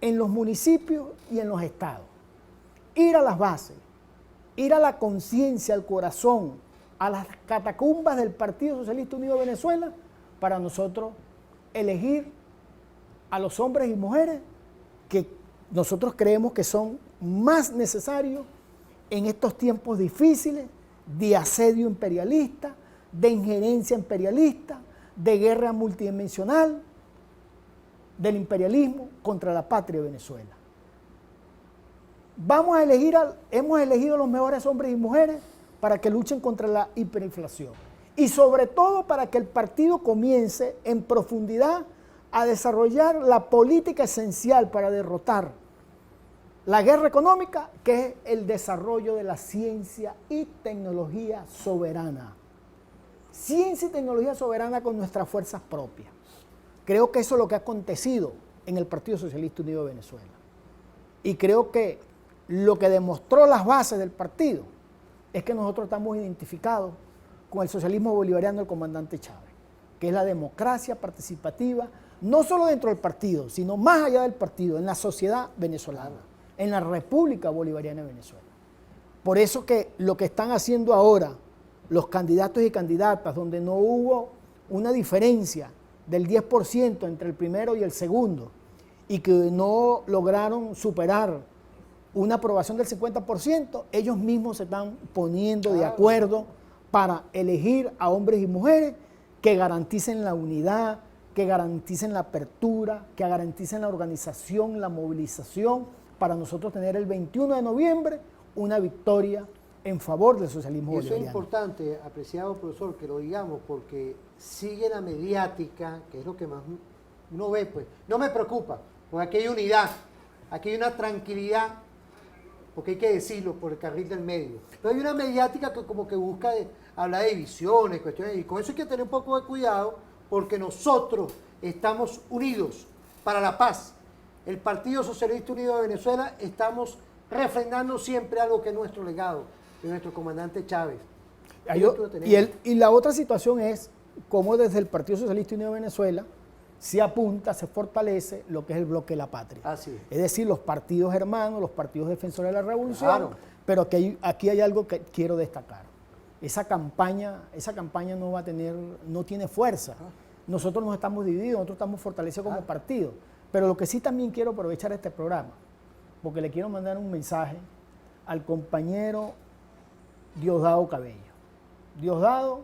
S2: en los municipios y en los estados. Ir a las bases, ir a la conciencia, al corazón, a las catacumbas del Partido Socialista Unido de Venezuela, para nosotros elegir a los hombres y mujeres que nosotros creemos que son más necesarios en estos tiempos difíciles de asedio imperialista, de injerencia imperialista, de guerra multidimensional, del imperialismo contra la patria de Venezuela. Hemos elegido a los mejores hombres y mujeres para que luchen contra la hiperinflación y sobre todo para que el partido comience en profundidad a desarrollar la política esencial para derrotar la guerra económica, que es el desarrollo de la ciencia y tecnología soberana. Ciencia y tecnología soberana con nuestras fuerzas propias. Creo que eso es lo que ha acontecido en el Partido Socialista Unido de Venezuela. Y creo que lo que demostró las bases del partido es que nosotros estamos identificados con el socialismo bolivariano del comandante Chávez, que es la democracia participativa, no solo dentro del partido, sino más allá del partido, en la sociedad venezolana, en la República Bolivariana de Venezuela. Por eso que lo que están haciendo ahora los candidatos y candidatas, donde no hubo una diferencia del 10% entre el primero y el segundo, y que no lograron superar una aprobación del 50%, ellos mismos se están poniendo de acuerdo para elegir a hombres y mujeres que garanticen la unidad, que garanticen la apertura, que garanticen la organización, la movilización, para nosotros tener el 21 de noviembre una victoria en favor del socialismo bolivariano.
S1: Eso es importante, apreciado profesor, que lo digamos, porque sigue la mediática, que es lo que más uno ve, pues. No me preocupa, porque aquí hay unidad, aquí hay una tranquilidad, porque hay que decirlo, por el carril del medio. Pero hay una mediática que como que busca hablar de divisiones, cuestiones, y con eso hay que tener un poco de cuidado, porque nosotros estamos unidos para la paz. El Partido Socialista Unido de Venezuela estamos refrendando siempre algo que es nuestro legado, de nuestro comandante Chávez.
S2: Y la otra situación es cómo desde el Partido Socialista Unido de Venezuela se apunta, se fortalece lo que es el bloque de la patria.
S1: Así
S2: es decir, los partidos hermanos, los partidos defensores de la revolución,
S1: claro.
S2: Pero que aquí hay algo que quiero destacar. Esa campaña no tiene fuerza. Nosotros no estamos divididos, nosotros estamos fortalecidos como partido. Pero lo que sí también quiero aprovechar este programa, porque le quiero mandar un mensaje al compañero Diosdado Cabello. Diosdado,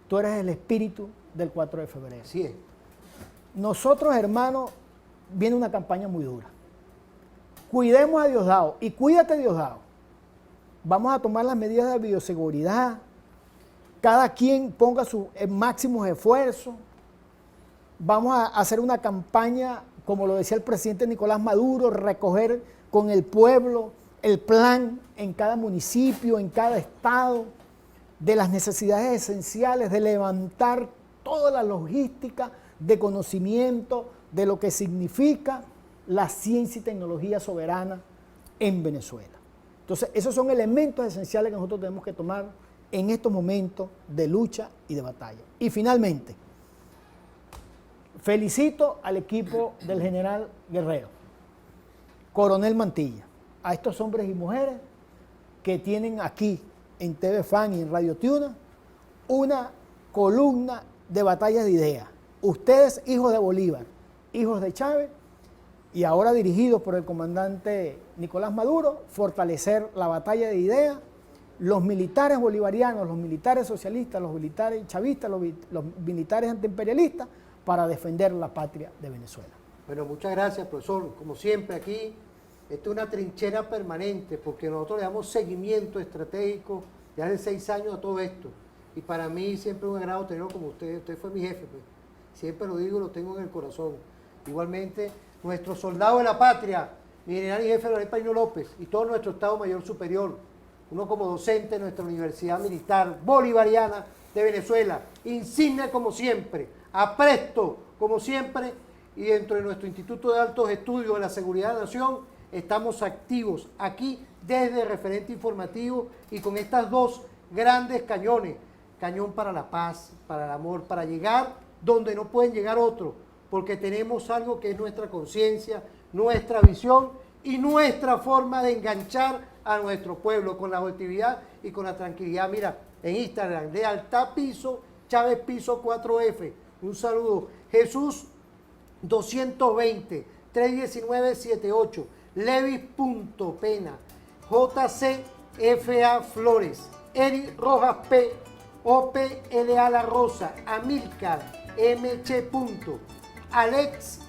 S2: tú eres el espíritu del 4 de febrero.
S1: Así es.
S2: Nosotros, hermanos, viene una campaña muy dura. Cuidemos a Diosdado y cuídate, Diosdado. Vamos a tomar las medidas de bioseguridad. Cada quien ponga sus máximos esfuerzos. Vamos a hacer una campaña, como lo decía el presidente Nicolás Maduro, recoger con el pueblo el plan en cada municipio, en cada estado, de las necesidades esenciales, de levantar toda la logística, de conocimiento de lo que significa la ciencia y tecnología soberana en Venezuela. Entonces, esos son elementos esenciales que nosotros tenemos que tomar en estos momentos de lucha y de batalla. Y finalmente, felicito al equipo del general Guerrero, Coronel Mantilla, a estos hombres y mujeres que tienen aquí en TV Fan y en Radio Tiuna una columna de batallas de ideas. Ustedes, hijos de Bolívar, hijos de Chávez, y ahora dirigidos por el comandante Nicolás Maduro, fortalecer la batalla de ideas, los militares bolivarianos, los militares socialistas, los militares chavistas, los militares antiimperialistas, para defender la patria de Venezuela.
S1: Bueno, muchas gracias, profesor. Como siempre aquí, esta es una trinchera permanente, porque nosotros le damos seguimiento estratégico de hace 6 años a todo esto. Y para mí siempre es un agrado tenerlo como usted. Usted fue mi jefe, pues. Siempre lo digo, lo tengo en el corazón. Igualmente, nuestro soldado de la patria, mi general y jefe Leonel Paino López, y todo nuestro Estado Mayor Superior, uno como docente de nuestra Universidad Militar Bolivariana de Venezuela, insigne como siempre, apresto como siempre, y dentro de nuestro Instituto de Altos Estudios de la Seguridad de la Nación, estamos activos aquí desde referente informativo y con estas 2 grandes cañones, cañón para la paz, para el amor, para llegar donde no pueden llegar otros, porque tenemos algo que es nuestra conciencia, nuestra visión y nuestra forma de enganchar a nuestro pueblo con la objetividad y con la tranquilidad. Mira, en Instagram, Lealtad Piso, Chávez Piso 4F. Un saludo. Jesús 220, 31978, Levis.pena, JCFA Flores, Eri Rojas P, OPLA La Rosa, Amilcar, MC. Alex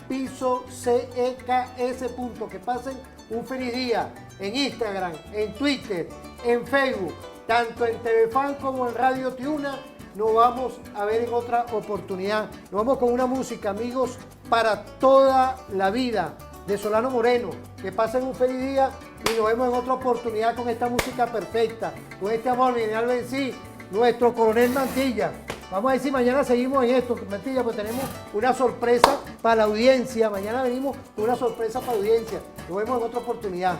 S1: Piso CEKS. Que pasen un feliz día en Instagram, en Twitter, en Facebook, tanto en TV Fan como en Radio Tiuna. Nos vamos a ver en otra oportunidad. Nos vamos con una música, amigos, para toda la vida, de Solano Moreno. Que pasen un feliz día y nos vemos en otra oportunidad con esta música perfecta, con este amor, mi general Bencí, nuestro coronel Mantilla. Vamos a ver si mañana seguimos en esto, Mantilla, pues tenemos una sorpresa para la audiencia. Mañana venimos con una sorpresa para la audiencia. Nos vemos en otra oportunidad.